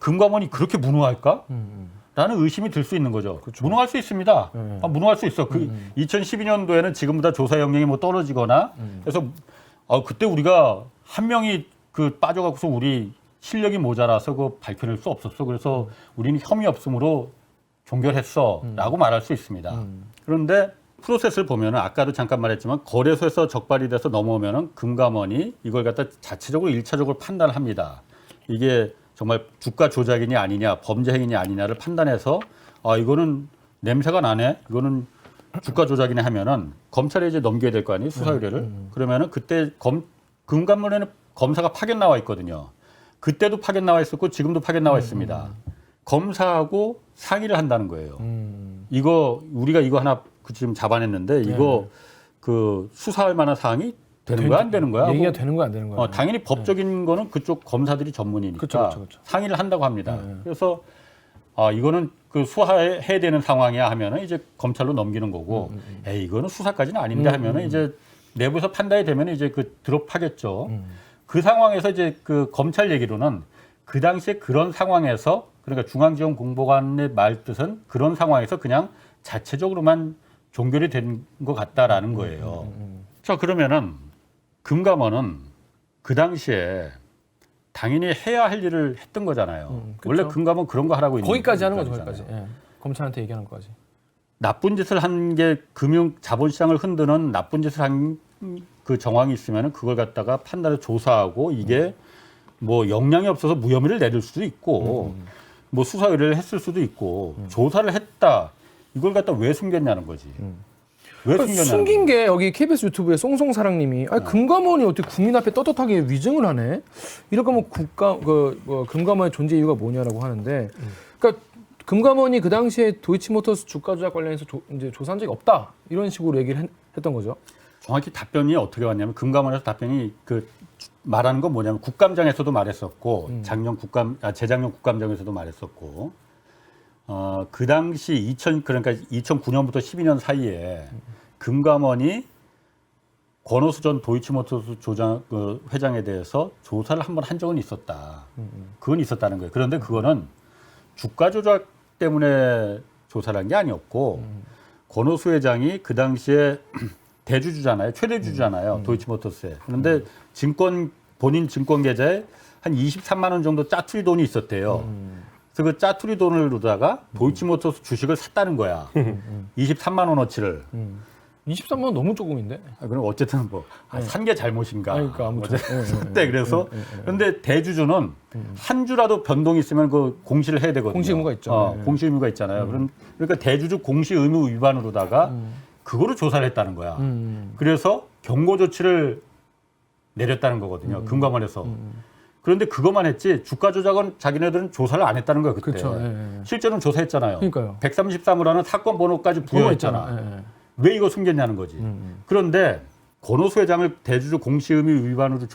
A: 금감원이 그렇게 무능할까? 라는 의심이 들 수 있는 거죠. 그렇죠. 무능할 수 있습니다. 무능할 수 있어. 2012년도에는 지금보다 조사 역량이 뭐 떨어지거나 그래서 그때 우리가 한 명이 빠져갖고서 우리 실력이 모자라서 밝혀낼 수 없었어. 그래서 우리는 혐의 없음으로 종결했어라고 말할 수 있습니다. 그런데 프로세스를 보면은 아까도 잠깐 말했지만 거래소에서 적발이 돼서 넘어오면은 금감원이 이걸 갖다 자체적으로 1차적으로 판단을 합니다. 이게 정말 주가 조작이냐 아니냐, 범죄 행위냐 아니냐를 판단해서 이거는 냄새가 나네, 이거는 주가 조작이네 하면은 검찰에 이제 넘겨야 될 거 아니에요, 수사 의뢰를. 그러면은 그때 금감원에는 검사가 파견 나와 있거든요. 그때도 파견 나와 있었고 지금도 파견 나와 있습니다. 검사하고 상의를 한다는 거예요. 우리가 이거 하나 지금 잡아냈는데 이거 수사할 만한 사항이 되는 거야 안 되는 거야?
B: 얘기가 되는 거야 안 되는 거야?
A: 당연히 법적인 거는 그쪽 검사들이 전문이니까
B: 그쵸.
A: 상의를 한다고 합니다. 그래서 이거는 수사해야 되는 상황이야 하면은 이제 검찰로 넘기는 거고, 이거는 수사까지는 아닌데 하면은 이제 내부에서 판단이 되면 이제 드롭하겠죠. 그 상황에서 이제 검찰 얘기로는 그 당시에 그런 상황에서 그러니까 중앙지검 공보관의 말 뜻은 그런 상황에서 그냥 자체적으로만 종결이 된 것 같다라는 거예요. 자, 그러면은 금감원은 그 당시에 당연히 해야 할 일을 했던 거잖아요. 원래
B: 그쵸.
A: 금감원 그런 거 하라고 있는
B: 거기까지 하는 거죠,
A: 거잖아요.
B: 거기까지. 예. 검찰한테 얘기하는 거까지.
A: 나쁜 짓을 한 게 금융 자본시장을 흔드는 나쁜 짓을 한 그 정황이 있으면은 그걸 갖다가 판단해서 조사하고 이게 뭐 역량이 없어서 무혐의를 내릴 수도 있고 뭐 수사 의뢰를 했을 수도 있고 조사를 했다 이걸 갖다 왜 숨겼냐는 거지. 왜 숨겼냐는
B: 숨긴
A: 거지.
B: 게 여기 KBS 유튜브에 송송사랑님이 금감원이 어떻게 국민 앞에 떳떳하게 위증을 하네? 이럴 거면 금감원의 존재 이유가 뭐냐라고 하는데, 그러니까 금감원이 그 당시에 도이치모터스 주가 조작 관련해서 이제 조사한 적이 없다 이런 식으로 얘기를 했던 거죠.
A: 정확히 답변이 어떻게 왔냐면 금감원에서 답변이 그 말하는 건 뭐냐면 국감장에서도 말했었고 재작년 국감장에서도 말했었고 그 당시 그러니까 2009년부터 12년 사이에 금감원이 권오수 전 도이치모터스 회장에 대해서 조사를 한 번 한 적은 있었다. 그건 있었다는 거예요. 그런데 그거는 주가 조작 때문에 조사를 한 게 아니었고 권오수 회장이 그 당시에 대주주잖아요. 최대주주잖아요. 도이치모터스에. 그런데 본인 증권 계좌에 한 23만 원 정도 짜투리 돈이 있었대요. 그래서 그 짜투리 돈으로다가 도이치모터스 주식을 샀다는 거야. 23만 원어치를.
B: 23만 원 너무 조금인데.
A: 그럼 어쨌든 뭐 산 게 잘못인가.
B: 그러니까 아무튼.
A: 샀대. 그래서 그런데 대주주는 한 주라도 변동이 있으면 그 공시를 해야 되거든요.
B: 공시 의무가 있죠.
A: 공시 의무가 있잖아요. 그러니까 대주주 공시 의무 위반으로다가 그거를 조사를 했다는 거야. 그래서 경고 조치를 내렸다는 거거든요. 금감원에서. 그런데 그것만 했지 주가 조작은 자기네들은 조사를 안 했다는 거예요. 그때.
B: 그렇죠.
A: 실제로는 조사했잖아요.
B: 그러니까요.
A: 133호라는 사건 번호까지 부여했잖아. 왜 이거 숨겼냐는 거지. 그런데 권오수 회장을 대주주 공시 의무 위반으로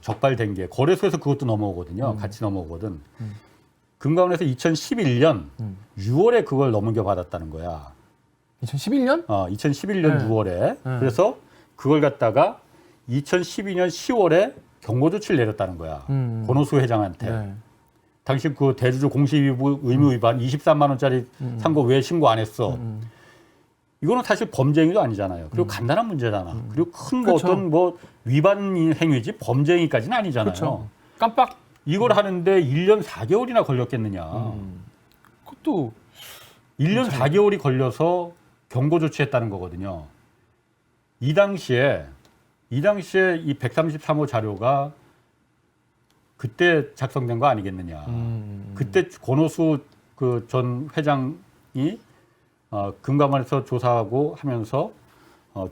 A: 적발된 게 거래소에서 그것도 넘어오거든요. 같이 넘어오거든. 금감원에서 2011년 6월에 그걸 넘겨받았다는 거야.
B: 2011년?
A: 2011년
B: 네.
A: 6월에. 그래서 그걸 갖다가 2012년 10월에 경고 조치를 내렸다는 거야. 권오수 회장한테.
B: 네.
A: 당신 그 대주주 공시 의무 위반 23만 원짜리 산 거 왜 신고 안 했어? 이거는 사실 범죄 행위도 아니잖아요. 그리고 간단한 문제잖아. 그리고 큰 뭐 어떤 뭐 위반 행위지 범죄 행위까지는 아니잖아요.
B: 그렇죠. 깜빡.
A: 이걸 하는데 1년 4개월이나 걸렸겠느냐.
B: 그것도
A: 1년 4개월이 걸려서 경고 조치했다는 거거든요. 이 당시에 이 133호 자료가 그때 작성된 거 아니겠느냐. 그때 권오수 그 전 회장이 금감원에서 조사하고 하면서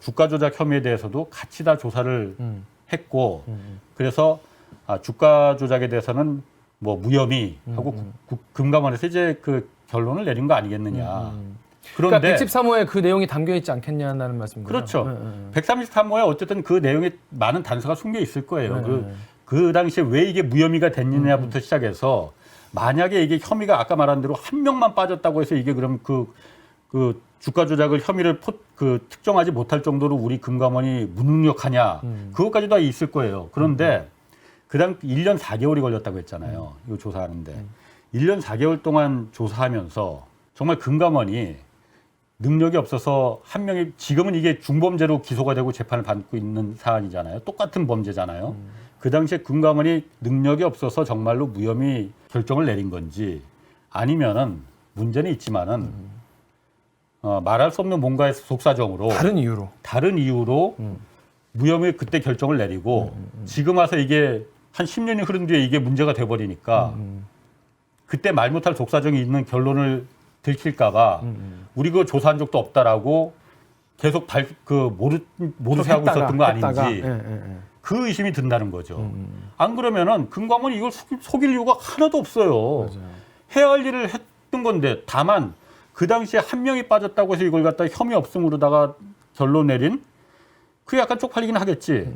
A: 주가 조작 혐의에 대해서도 같이 다 조사를 했고 그래서 주가 조작에 대해서는 뭐 무혐의 하고 금감원에서 이제 그 결론을 내린 거 아니겠느냐. 그런데
B: 그러니까 113호에 그 내용이 담겨 있지 않겠냐는 말씀이죠.
A: 그렇죠. 133호에 어쨌든 그 내용에 많은 단서가 숨겨 있을 거예요. 그 당시에 왜 이게 무혐의가 됐느냐부터 시작해서 만약에 이게 혐의가 아까 말한 대로 한 명만 빠졌다고 해서 이게 그럼 그 주가 조작을 혐의를 특정하지 못할 정도로 우리 금감원이 무능력하냐 그것까지 다 있을 거예요. 그런데 그다음 1년 4개월이 걸렸다고 했잖아요. 이거 조사하는데 1년 4개월 동안 조사하면서 정말 금감원이 능력이 없어서 한 명이 지금은 이게 중범죄로 기소가 되고 재판을 받고 있는 사안이잖아요. 똑같은 범죄잖아요. 그 당시에 금감원이 능력이 없어서 정말로 무혐의 결정을 내린 건지 아니면은 문제는 있지만은 말할 수 없는 뭔가의 속사정으로 다른 이유로 무혐의 그때 결정을 내리고 지금 와서 이게 한 10년이 흐른 뒤에 이게 문제가 돼버리니까 그때 말 못할 속사정이 있는 결론을 들킬까봐 우리 그거 조사한 적도 없다라고 계속 모르쇠 하고 있었던 거 아닌지 그 의심이 든다는 거죠. 안 그러면은 금감원이 이걸 속일 이유가 하나도 없어요.
B: 맞아요.
A: 해야 할 일을 했던 건데 다만 그 당시에 한 명이 빠졌다고 해서 이걸 갖다 혐의 없음으로다가 결론 내린 그게 약간 쪽팔리긴 하겠지.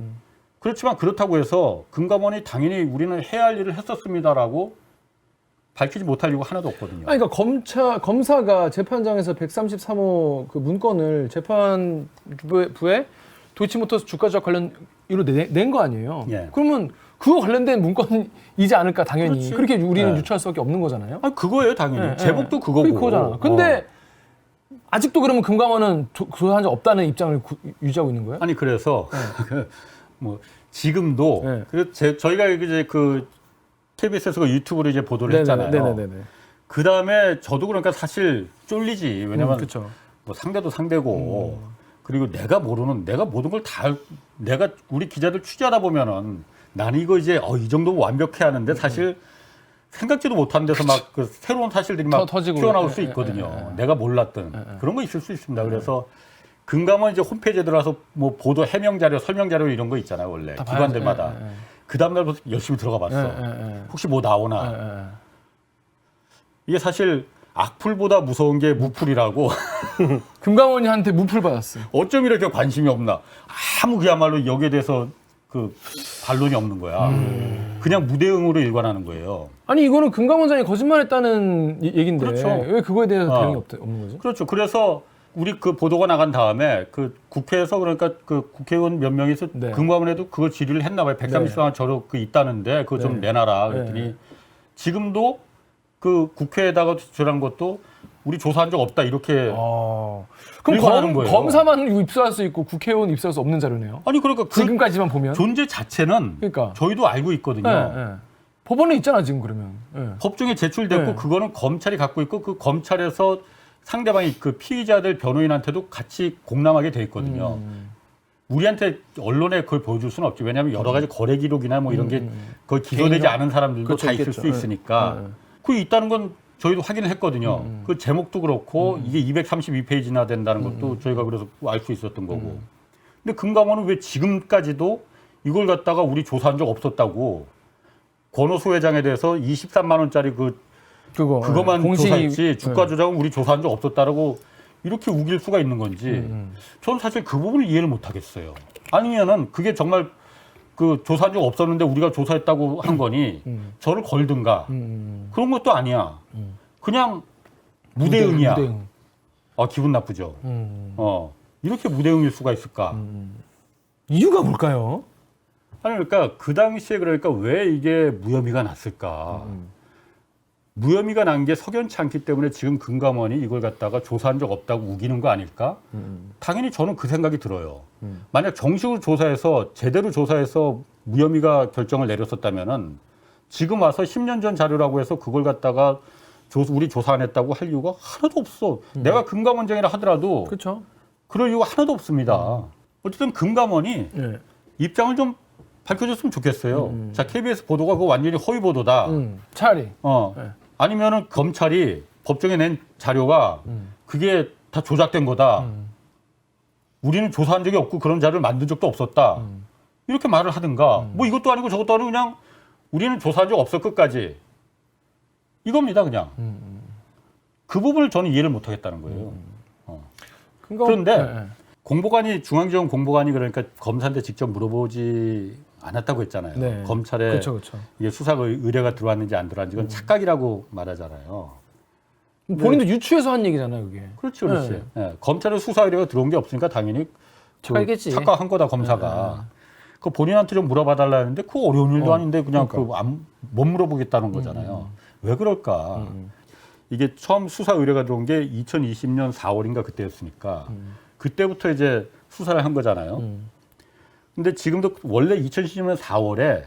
A: 그렇지만 그렇다고 해서 금감원이 당연히 우리는 해야 할 일을 했었습니다라고 밝히지 못할 이유가 하나도 없거든요.
B: 아니, 그러니까 검사가 재판장에서 133호 그 문건을 재판부에 도이치모터스 주가 조작 관련 이유로 낸 거 아니에요?
A: 예.
B: 그러면 그거 관련된 문건이지 않을까 당연히.
A: 그렇지.
B: 그렇게 우리는
A: 예.
B: 유추할 수밖에 없는 거잖아요.
A: 그거예요 당연히. 제목도 그거고.
B: 그거잖아. 근데 아직도 그러면 금감원은 조사한 적 없다는 입장을 유지하고 있는 거예요?
A: 아니 그래서 뭐 지금도
B: 네.
A: 저희가 이제 그 KBS에서 그 유튜브로 이제 보도를 했잖아요.
B: 네네네.
A: 그 다음에 저도 그러니까 사실 쫄리지. 왜냐면
B: 그렇죠.
A: 뭐 상대도 상대고 그리고 내가 모르는 내가 모든 걸 다 내가 우리 기자들 취재하다 보면은 나는 이거 이제 이 정도 완벽해 하는데 사실 생각지도 못한 데서 막 그 새로운 사실들이 막
B: 터지고
A: 튀어나올 수 있거든요. 내가 몰랐던 그런 거 있을 수 있습니다. 그래서 금감원 이제 홈페이지에 들어가서 뭐 보도 해명 자료, 설명 자료 이런 거 있잖아요. 원래 기관들마다 그 다음 날부터 열심히 들어가 봤어. 혹시 뭐 나오나. 이게 사실 악플보다 무서운 게 무플이라고.
B: 금감원이한테 무플 받았어요.
A: 어쩜 이렇게 관심이 없나. 아무 그야말로 여기에 대해서 그 반론이 없는 거야. 그냥 무대응으로 일관하는 거예요.
B: 아니 이거는 금감원장이 거짓말했다는 얘긴데
A: 그렇죠.
B: 왜 그거에 대해서 대응이 없는 거지?
A: 그렇죠. 그래서 우리 그 보도가 나간 다음에 그 국회에서 그러니까 그 국회의원 몇 명이서
B: 네.
A: 금감원에도 그거 질의를 했나 봐요. 130만 원 저러 그 있다는데 그거 좀 내놔라. 그랬더니 지금도 그 국회에다가 제출한 것도 우리 조사한 적 없다 이렇게
B: 그럼
A: 일관하는 거예요.
B: 검사만 입수할 수 있고 국회의원 입수할 수 없는 자료네요.
A: 아니 그러니까 그
B: 지금까지만 보면
A: 존재 자체는
B: 그러니까.
A: 저희도 알고 있거든요.
B: 법원에 있잖아 지금 그러면.
A: 법정에 제출됐고
B: 네.
A: 그거는 검찰이 갖고 있고 그 검찰에서 상대방이 그 피의자들 변호인한테도 같이 공람하게 돼 있거든요. 우리한테 언론에 그걸 보여줄 수는 없지. 왜냐하면 여러 가지 거래 기록이나 뭐 이런 게 거의 기소되지 않은 사람들도
B: 그렇죠,
A: 다 있을
B: 있겠죠.
A: 수 있으니까 그 있다는 건 저희도 확인을 했거든요. 그 제목도 그렇고 이게 232페이지나 된다는 것도 저희가 그래서 알 수 있었던 거고. 근데 금감원은 왜 지금까지도 이걸 갖다가 우리 조사한 적 없었다고 권오수 회장에 대해서 23만 원짜리 그거만 조사했지 주가 조작은 우리 조사한 적 없었다라고 이렇게 우길 수가 있는 건지 저는 사실 그 부분을 이해를 못 하겠어요. 아니면은 그게 정말 그 조사한 적 없었는데 우리가 조사했다고 한 거니 저를 걸든가 그런 것도 아니야. 그냥 무대응이야.
B: 무대응.
A: 기분 나쁘죠. 이렇게 무대응일 수가 있을까?
B: 이유가 뭘까요?
A: 아니 그러니까 그 당시에 그러니까 왜 이게 무혐의가 났을까? 무혐의가 난 게 석연치 않기 때문에 지금 금감원이 이걸 갖다가 조사한 적 없다고 우기는 거 아닐까? 당연히 저는 그 생각이 들어요. 만약 정식으로 조사해서 제대로 조사해서 무혐의가 결정을 내렸었다면은 지금 와서 10년 전 자료라고 해서 그걸 갖다가 우리 조사 안 했다고 할 이유가 하나도 없어. 내가 금감원장이라 하더라도
B: 그렇죠.
A: 그럴 이유가 하나도 없습니다. 어쨌든 금감원이 입장을 좀 밝혀줬으면 좋겠어요. 자, KBS 보도가 그거 완전히 허위 보도다.
B: 차라리.
A: 아니면은 검찰이 법정에 낸 자료가 그게 다 조작된 거다. 우리는 조사한 적이 없고 그런 자료를 만든 적도 없었다. 이렇게 말을 하든가. 뭐 이것도 아니고 저것도 아니고 그냥 우리는 조사한 적 없어 끝까지. 이겁니다, 그냥. 그 부분을 저는 이해를 못 하겠다는 거예요. 그런데 공보관이 중앙지검 공보관이 그러니까 검사한테 직접 물어보지 않았다고 했잖아요.
B: 네.
A: 검찰에
B: 그렇죠.
A: 이게 수사 의뢰가 들어왔는지 안 들어왔는지 그건 착각이라고 말하잖아요.
B: 본인도 유추해서 한 얘기잖아요, 그게.
A: 그렇죠, 그렇지. 검찰에 수사 의뢰가 들어온 게 없으니까 당연히
B: 착각이겠지.
A: 착각한 거다 검사가. 그 본인한테 좀 물어봐달라 했는데 그 어려운 일도 아닌데 그냥 못 물어보겠다는 거잖아요. 왜 그럴까? 이게 처음 수사 의뢰가 들어온 게 2020년 4월인가 그때였으니까 그때부터 이제 수사를 한 거잖아요. 근데 지금도 원래 2010년 4월에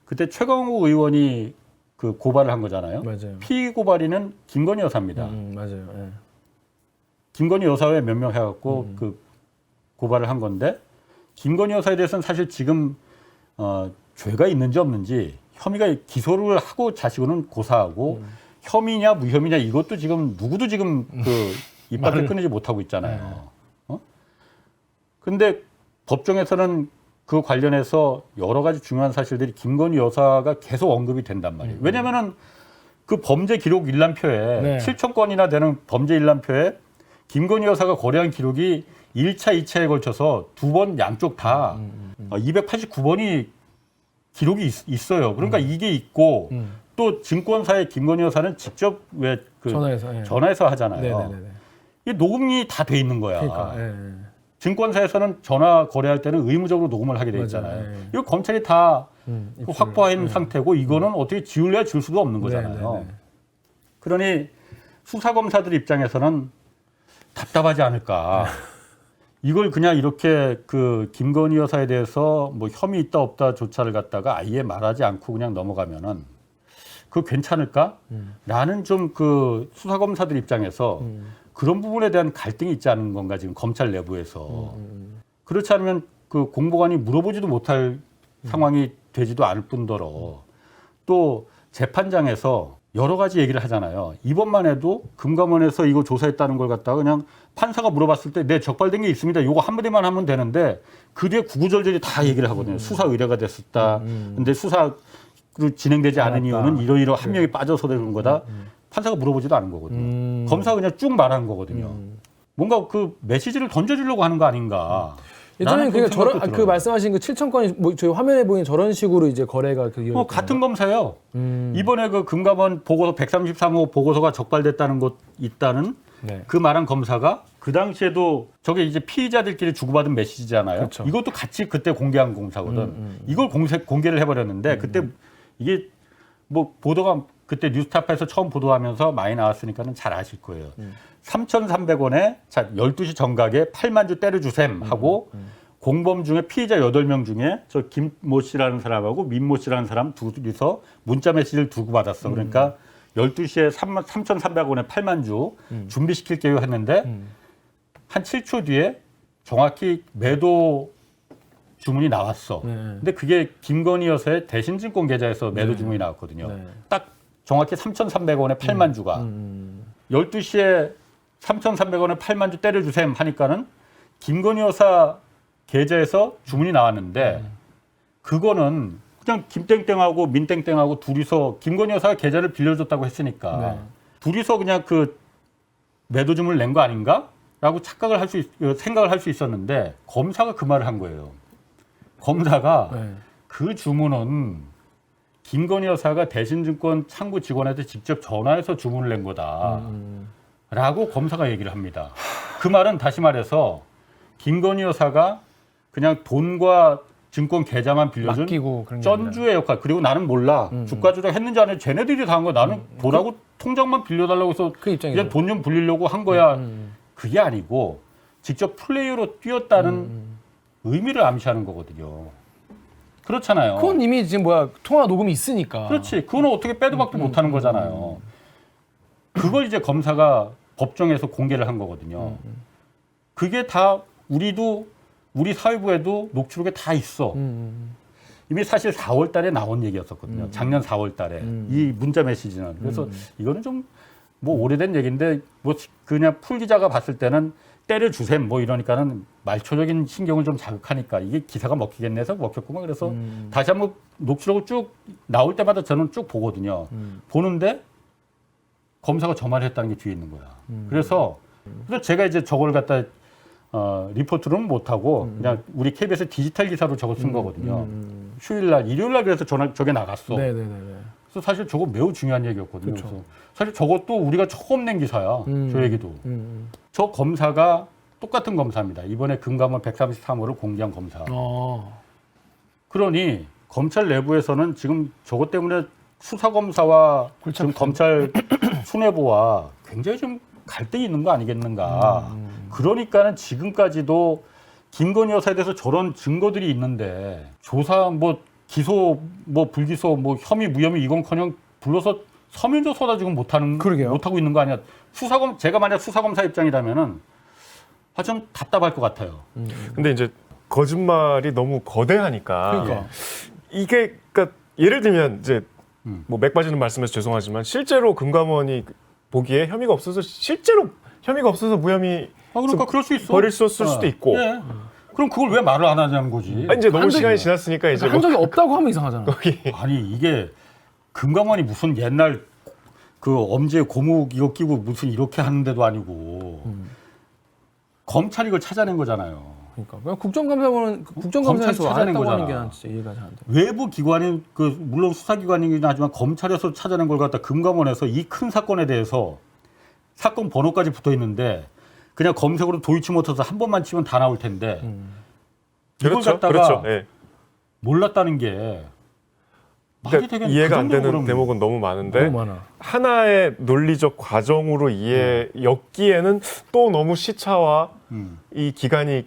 A: 그때 최강욱 의원이 그 고발을 한 거잖아요.
B: 맞아요.
A: 피고발인은 김건희 여사입니다.
B: 맞아요.
A: 김건희 여사에 몇 명 해갖고 그 고발을 한 건데 김건희 여사에 대해서는 사실 지금 죄가 있는지 없는지 혐의가 기소를 하고 자식은 고사하고 혐의냐 무혐의냐 이것도 지금 누구도 지금 그 입밖에 끊이지 못하고 있잖아요. 근데 법정에서는 그 관련해서 여러 가지 중요한 사실들이 김건희 여사가 계속 언급이 된단 말이에요. 왜냐면은 그 범죄 기록 일람표에 7천 건이나 되는 범죄 일람표에 김건희 여사가 거래한 기록이 1차, 2차에 걸쳐서 두 번 양쪽 다 289번이 기록이 있어요. 그러니까 이게 있고 또 증권사의 김건희 여사는 직접 왜 그 전화해서 하잖아요. 이게 녹음이 다 돼 있는 거야.
B: 그러니까,
A: 증권사에서는 전화 거래할 때는 의무적으로 녹음을 하게 돼 있잖아요. 이거 검찰이 다 확보한 상태고 이거는 어떻게 지울래야 지울 수도 없는 거잖아요. 그러니 수사검사들 입장에서는 답답하지 않을까. 이걸 그냥 이렇게 그 김건희 여사에 대해서 뭐 혐의 있다 없다 조차를 갖다가 아예 말하지 않고 그냥 넘어가면은 그거 괜찮을까? 라는 좀 그 수사검사들 입장에서 그런 부분에 대한 갈등이 있지 않은 건가 지금 검찰 내부에서. 그렇지 않으면 그 공보관이 물어보지도 못할 상황이 되지도 않을 뿐더러 또 재판장에서 여러 가지 얘기를 하잖아요. 이번만 해도 금감원에서 이거 조사했다는 걸 갖다가 그냥 판사가 물어봤을 때 네, 적발된 게 있습니다. 요거 한마디만 하면 되는데 그 뒤에 구구절절히 다 얘기를 하거든요. 수사 의뢰가 됐었다. 근데 수사 진행되지 않은 이유는 이러이러 한 명이 빠져서 그런 거다. 판사가 물어보지도 않은 거거든요. 검사가 그냥 쭉 말하는 거거든요. 뭔가 그 메시지를 던져주려고 하는 거 아닌가.
B: 예전에
A: 그런
B: 저런
A: 생각도
B: 그
A: 들어요.
B: 말씀하신 그 7천 건이 뭐 저희 화면에 보이는 저런 식으로 이제 거래가 그
A: 같은 검사요. 이번에 그 금감원 보고서 133호 보고서가 적발됐다는 곳 있다는
B: 네.
A: 그 말한 검사가 그 당시에도 저게 이제 피의자들끼리 주고받은 메시지잖아요.
B: 그렇죠.
A: 이것도 같이 그때 공개한 공사거든. 이걸 공개를 해버렸는데 그때 이게 뭐 보도가 그때 뉴스타파에서 처음 보도하면서 많이 나왔으니까는 잘 아실 거예요. 3,300원에 자 12시 정각에 8만 주 때려주셈 하고 공범 중에 피의자 8명 중에 저 김모 씨라는 사람하고 민모 씨라는 사람 둘이서 문자 메시지를 두고 받았어. 그러니까 12시에 3,300원에 8만 주 준비시킬게요 했는데 한 7초 뒤에 정확히 매도 주문이 나왔어. 근데 그게 김건희 여사의 대신증권 계좌에서 매도 주문이 나왔거든요.
B: 네.
A: 딱 정확히 3,300원에 8만 주가 12시에 3,300원에 8만 주 때려주셈 하니까는 김건희 여사 계좌에서 주문이 나왔는데 그거는 그냥 김땡땡하고 민땡땡하고 둘이서 김건희 여사가 계좌를 빌려줬다고 했으니까
B: 네.
A: 둘이서 그냥 그 매도 주문을 낸 거 아닌가? 라고 착각을 할 수 생각을 할 수 있었는데 검사가 그 말을 한 거예요. 검사가
B: 네.
A: 그 주문은 김건희 여사가 대신증권 창구 직원한테 직접 전화해서 주문을 낸 거다. 라고 검사가 얘기를 합니다. 그 말은 다시 말해서 김건희 여사가 그냥 돈과 증권 계좌만 빌려준
B: 맡기고 그런 게 아니라.
A: 쩐주의 역할. 그리고 나는 몰라. 주가 조작 했는지 안 했는지 쟤네들이 다 한 거야. 나는 돈하고 통장만 빌려달라고 해서
B: 그 입장이죠.
A: 그냥 돈 좀 빌리려고 한 거야. 그게 아니고 직접 플레이어로 뛰었다는 의미를 암시하는 거거든요. 그렇잖아요.
B: 그건 이미 지금 통화 녹음이 있으니까.
A: 그렇지. 그거는 어떻게 빼도 박도 못하는 거잖아요. 그걸 이제 검사가 법정에서 공개를 한 거거든요. 그게 다 우리 사회부에도 녹취록에 다 있어. 이미 사실 4월 달에 나온 얘기였었거든요. 작년 4월 달에. 이 문자 메시지는. 그래서 이거는 좀 뭐 오래된 얘기인데 뭐 그냥 풀 기자가 봤을 때는 때려주셈 뭐 이러니까는 말초적인 신경을 좀 자극하니까 이게 기사가 먹히겠네 해서 먹혔구만. 그래서 다시 한번 녹취록을 쭉 나올 때마다 저는 쭉 보거든요. 보는데 검사가 저 말을 했다는 게 뒤에 있는 거야. 그래서 제가 이제 저걸 갖다 리포트는 못하고 그냥 우리 KBS 디지털 기사로 저거 쓴 거거든요. 휴일날, 일요일날 그래서 저게 나갔어.
B: 네네네.
A: 그래서 사실 저거 매우 중요한 얘기였거든요.
B: 그쵸.
A: 그래서 사실 저것도 우리가 처음 낸 기사야. 저 얘기도. 저 검사가 똑같은 검사입니다. 이번에 금감원 133호를 공개한 검사. 그러니 검찰 내부에서는 지금 저것 때문에 수사검사와 지금 검찰 수뇌부와 굉장히 좀 갈등이 있는 거 아니겠는가. 그러니까는 지금까지도 김건희 여사에 대해서 저런 증거들이 있는데 조사 뭐 기소 뭐 불기소 뭐 혐의 무혐의 이건커녕 불러서 서면조 쏟아지고 못하고 있는 거 아니야. 제가 만약 수사검사 입장이라면은 좀 답답할 것 같아요.
C: 근데 이제 거짓말이 너무 거대하니까
B: 그러니까.
C: 이게 그러니까 예를 들면 이제 뭐 맥 빠지는 말씀해서 죄송하지만 실제로 금감원이 보기에 혐의가 없어서 실제로 혐의가 없어서 무혐의
A: 그러니까 그럴 수 있어.
C: 버릴 수 있을 수도 있고.
A: 예. 그럼 그걸 왜 말을 안 하냐는 거지.
C: 이제 너무 시간이 지났으니까 이제
B: 한 적이 없다고 하면 이상하잖아.
A: 아니 이게 금감원이 무슨 옛날 그 엄지에 고무 이거 끼고 무슨 이렇게 하는데도 아니고 검찰이 이걸 찾아낸 거잖아요.
B: 그러니까 그냥 국정감사에서 안
A: 찾아낸
B: 했다고 하는
A: 거잖아.
B: 게 난 진짜 이해가 잘 안 돼.
A: 외부 기관인 그 물론 수사기관이긴 하지만 검찰에서 찾아낸 걸 갖다 금감원에서 이 큰 사건에 대해서 사건 번호까지 붙어 있는데 그냥 검색으로 도이치모터스 한 번만 치면 다 나올 텐데 이걸 갖다가
C: 그렇죠. 예.
A: 몰랐다는 게 말이
C: 그러니까
A: 되게
C: 이해가
A: 그
C: 안 되는
A: 정도로
C: 대목은 너무 많은데
B: 너무 많아.
C: 하나의 논리적 과정으로 엮기에는 또 너무 시차와 이 기간이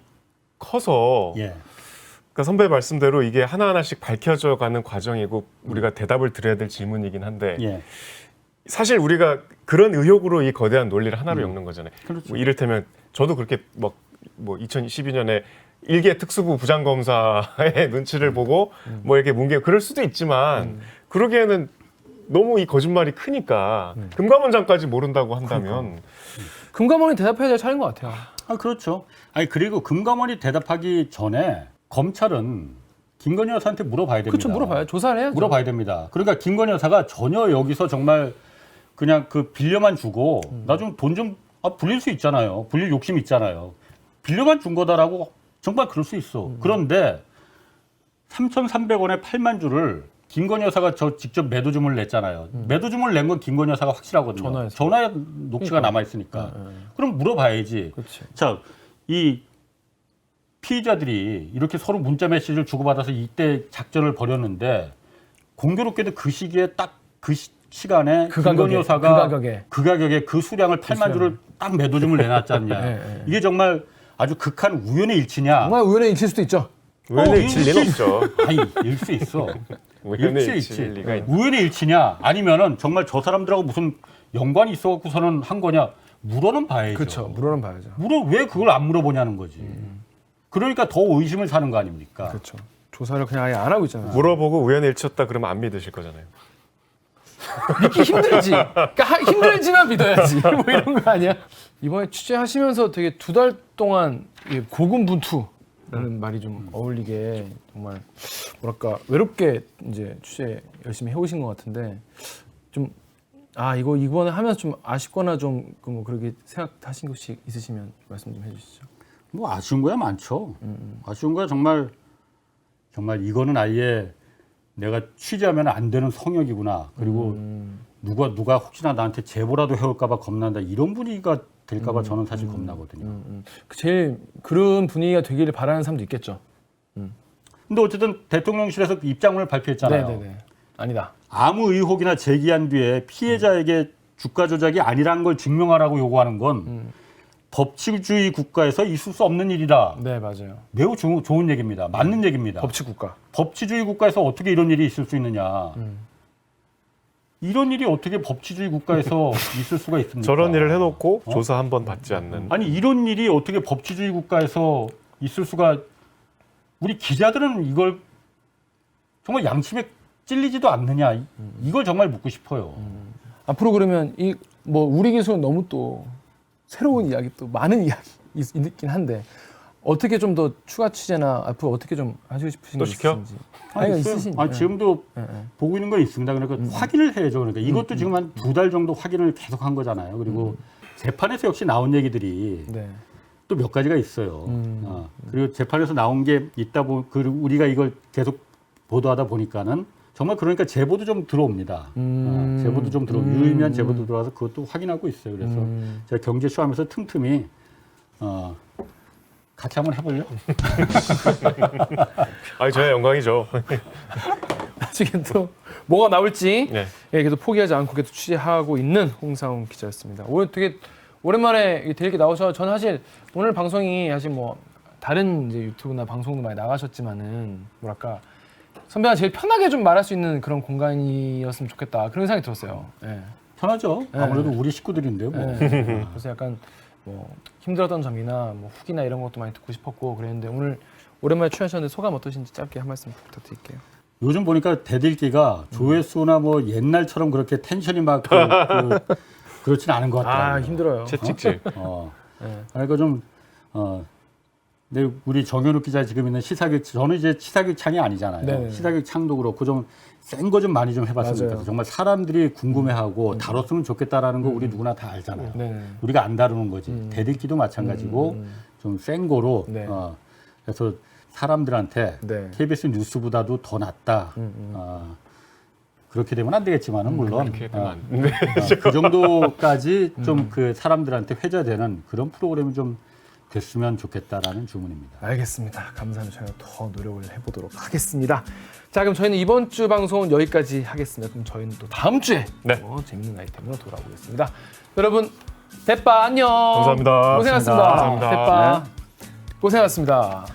C: 커서
A: 예.
C: 그러니까 선배 말씀대로 이게 하나하나씩 밝혀져 가는 과정이고 우리가 대답을 드려야 될 질문이긴 한데
A: 예.
C: 사실 우리가 그런 의욕으로 이 거대한 논리를 하나로 엮는 거잖아요.
A: 그렇죠.
C: 뭐 이를테면 저도 그렇게 뭐 2012년에 일개 특수부 부장검사의 눈치를 보고 뭐 이렇게 뭉개 그럴 수도 있지만 그러기에는 너무 이 거짓말이 크니까 금감원장까지 모른다고 한다면
B: 금감원이 대답해야 될 차례인 것 같아요.
A: 아, 그렇죠. 아니, 그리고 금감원이 대답하기 전에 검찰은 김건희 여사한테 물어봐야 됩니다.
B: 그렇죠, 물어봐요. 조사를 해야죠.
A: 물어봐야 됩니다. 그러니까 김건희 여사가 전혀 여기서 정말 그냥 그 빌려만 주고 나중에 돈 좀 불릴 수 있잖아요. 불릴 욕심 있잖아요. 빌려만 준 거다라고 정말 그럴 수 있어. 그런데 3,300원에 8만 주를 김건희 여사가 저 직접 매도주문을 냈잖아요. 매도주문을 낸 건 김건희 여사가 확실하거든요. 전화에 녹취가 남아 있으니까. 그럼 물어봐야지.
B: 그렇지.
A: 자, 이 피의자들이 이렇게 서로 문자 메시지를 주고받아서 이때 작전을 벌였는데 공교롭게도 그 시기에 딱 그 시간에
B: 그
A: 김건희
B: 가격에,
A: 여사가
B: 그 가격에.
A: 그 수량을 8만 주를 딱 매도주문을 내놨지 않냐.
B: 네.
A: 이게 정말 아주 극한 우연의 일치냐.
B: 정말 우연에 일칠 수도 있죠.
C: 우연의 일치일 리는 없죠.
A: 아니, 일 수 있어.
C: 우연의
A: 일치.
C: 일치일 리가 있나.
A: 우연의 일치냐 아니면은 정말 저 사람들하고 무슨 연관이 있어갖고서는 한 거냐 물어는 봐야죠.
B: 그렇죠. 물어는 봐야죠.
A: 왜 그걸 안 물어보냐는 거지. 그러니까 더 의심을 사는 거 아닙니까?
B: 그렇죠. 조사를 그냥 아예 안 하고 있잖아요.
C: 물어보고 우연의 일치였다 그러면 안 믿으실 거잖아요.
B: 믿기 힘들지. 그러니까 힘들지만 믿어야지. 뭐 이런 거 아니야? 이번에 취재하시면서 되게 2달 동안 고군분투라는 말이 좀 어울리게 정말 뭐랄까 외롭게 이제 취재 열심히 해오신 것 같은데 좀 이거 이번에 하면서 좀 아쉽거나 좀 뭐 그렇게 생각하신 것이 있으시면 말씀 좀 해주시죠.
A: 뭐 아쉬운 거야 많죠. 아쉬운 거야 정말 이거는 아예 내가 취재하면 안 되는 성역이구나. 그리고 누가 혹시나 나한테 제보라도 해올까봐 겁난다. 이런 분위기가 될까봐 저는 사실 겁나거든요.
B: 제일 그런 분위기가 되기를 바라는 사람도 있겠죠.
A: 근데 어쨌든 대통령실에서 입장문을 발표했잖아요.
B: 네네네. 아니다.
A: 아무 의혹이나 제기한 뒤에 피해자에게 주가 조작이 아니라는 걸 증명하라고 요구하는 건 법치주의 국가에서 있을 수 없는 일이다.
B: 네 맞아요.
A: 매우 좋은 얘기입니다. 맞는 얘기입니다.
B: 법치국가.
A: 법치주의 국가에서 어떻게 이런 일이 있을 수 있느냐. 이런 일이 어떻게 법치주의 국가에서 있을 수가 있습니까?
C: 저런 일을 해놓고 조사 한 번 받지 않는.
A: 아니 이런 일이 어떻게 법치주의 국가에서 있을 수가 우리 기자들은 이걸 정말 양심에 찔리지도 않느냐 이걸 정말 묻고 싶어요.
B: 앞으로 그러면 뭐 우리 기술은 너무 또 새로운 이야기 또 많은 이야기 있긴 한데 어떻게 좀 더 추가 취재나 앞으로 어떻게 좀 하시고 싶으신
C: 또
B: 게
C: 시켜?
B: 있으신지. 아니 있으신지.
A: 지금도 보고 있는 거 있습니다. 그러니까 확인을 해야죠. 그러니까 이것도 지금 한 2달 정도 확인을 계속 한 거잖아요. 그리고 재판에서 역시 나온 얘기들이
B: 네.
A: 또 몇 가지가 있어요. 그리고 재판에서 나온 게 있다 그리고 우리가 이걸 계속 보도하다 보니까는 정말 그러니까 제보도 좀 들어옵니다. 제보도 좀 유의미한 제보도 들어와서 그것도 확인하고 있어요. 그래서 제가 경제쇼 하면서 틈틈이 같이 한번 해볼려?
C: 저의 영광이죠.
B: 나중에 또 뭐가 나올지
C: 네.
B: 계속 포기하지 않고 계속 취재하고 있는 홍상훈 기자였습니다. 오늘 되게 오랜만에 이렇게 나오셔서 저는 사실 오늘 방송이 사실 뭐 다른 이제 유튜브나 방송도 많이 나가셨지만은 뭐랄까 선배가 제일 편하게 좀 말할 수 있는 그런 공간이었으면 좋겠다 그런 생각이 들었어요. 네.
A: 편하죠. 아무래도 우리 식구들인데요. 뭐.
B: 네. 그래서 약간 뭐 힘들었던 점이나 뭐 후기나 이런 것도 많이 듣고 싶었고 그랬는데 오늘 오랜만에 출연하셨는데 소감 어떠신지 짧게 한 말씀 부탁드릴게요.
A: 요즘 보니까 대들기가 조회수나 뭐 옛날처럼 그렇게 텐션이 막 그렇진 않은 것 같아요.
B: 힘들어요.
C: 채찍질.
B: 네.
A: 그러니까 좀 근데 우리 정현욱 기자 지금 있는 시사교육 저는 이제 시사교육 창이 아니잖아요.
B: 네네.
A: 시사교육 창도 그렇고 좀 센 거 좀 많이 좀 해봤으면
B: 맞아요.
A: 좋겠어요. 정말 사람들이 궁금해하고 다뤘으면 좋겠다라는 거 우리 누구나 다 알잖아요.
B: 네.
A: 우리가 안 다루는 거지. 대들기도 마찬가지고 좀 센 거로
B: 네.
A: 그래서 사람들한테
B: 네.
A: KBS 뉴스보다도 더 낫다. 그렇게 되면 안 되겠지만은 물론
C: 그렇게 되면 안 돼.
A: 그 정도까지 좀 그 사람들한테 회자되는 그런 프로그램이 좀 됐으면 좋겠다라는 주문입니다.
B: 알겠습니다. 감사합니다. 저희가 더 노력을 해보도록 하겠습니다. 자, 그럼 저희는 이번 주 방송은 여기까지 하겠습니다. 그럼 저희는 또 다음 주에
C: 네.
B: 또 재밌는 아이템으로 돌아오겠습니다. 여러분, 대빠 안녕.
C: 감사합니다.
B: 고생하셨습니다.
C: 감사합니다.
B: 대빠 고생하셨습니다.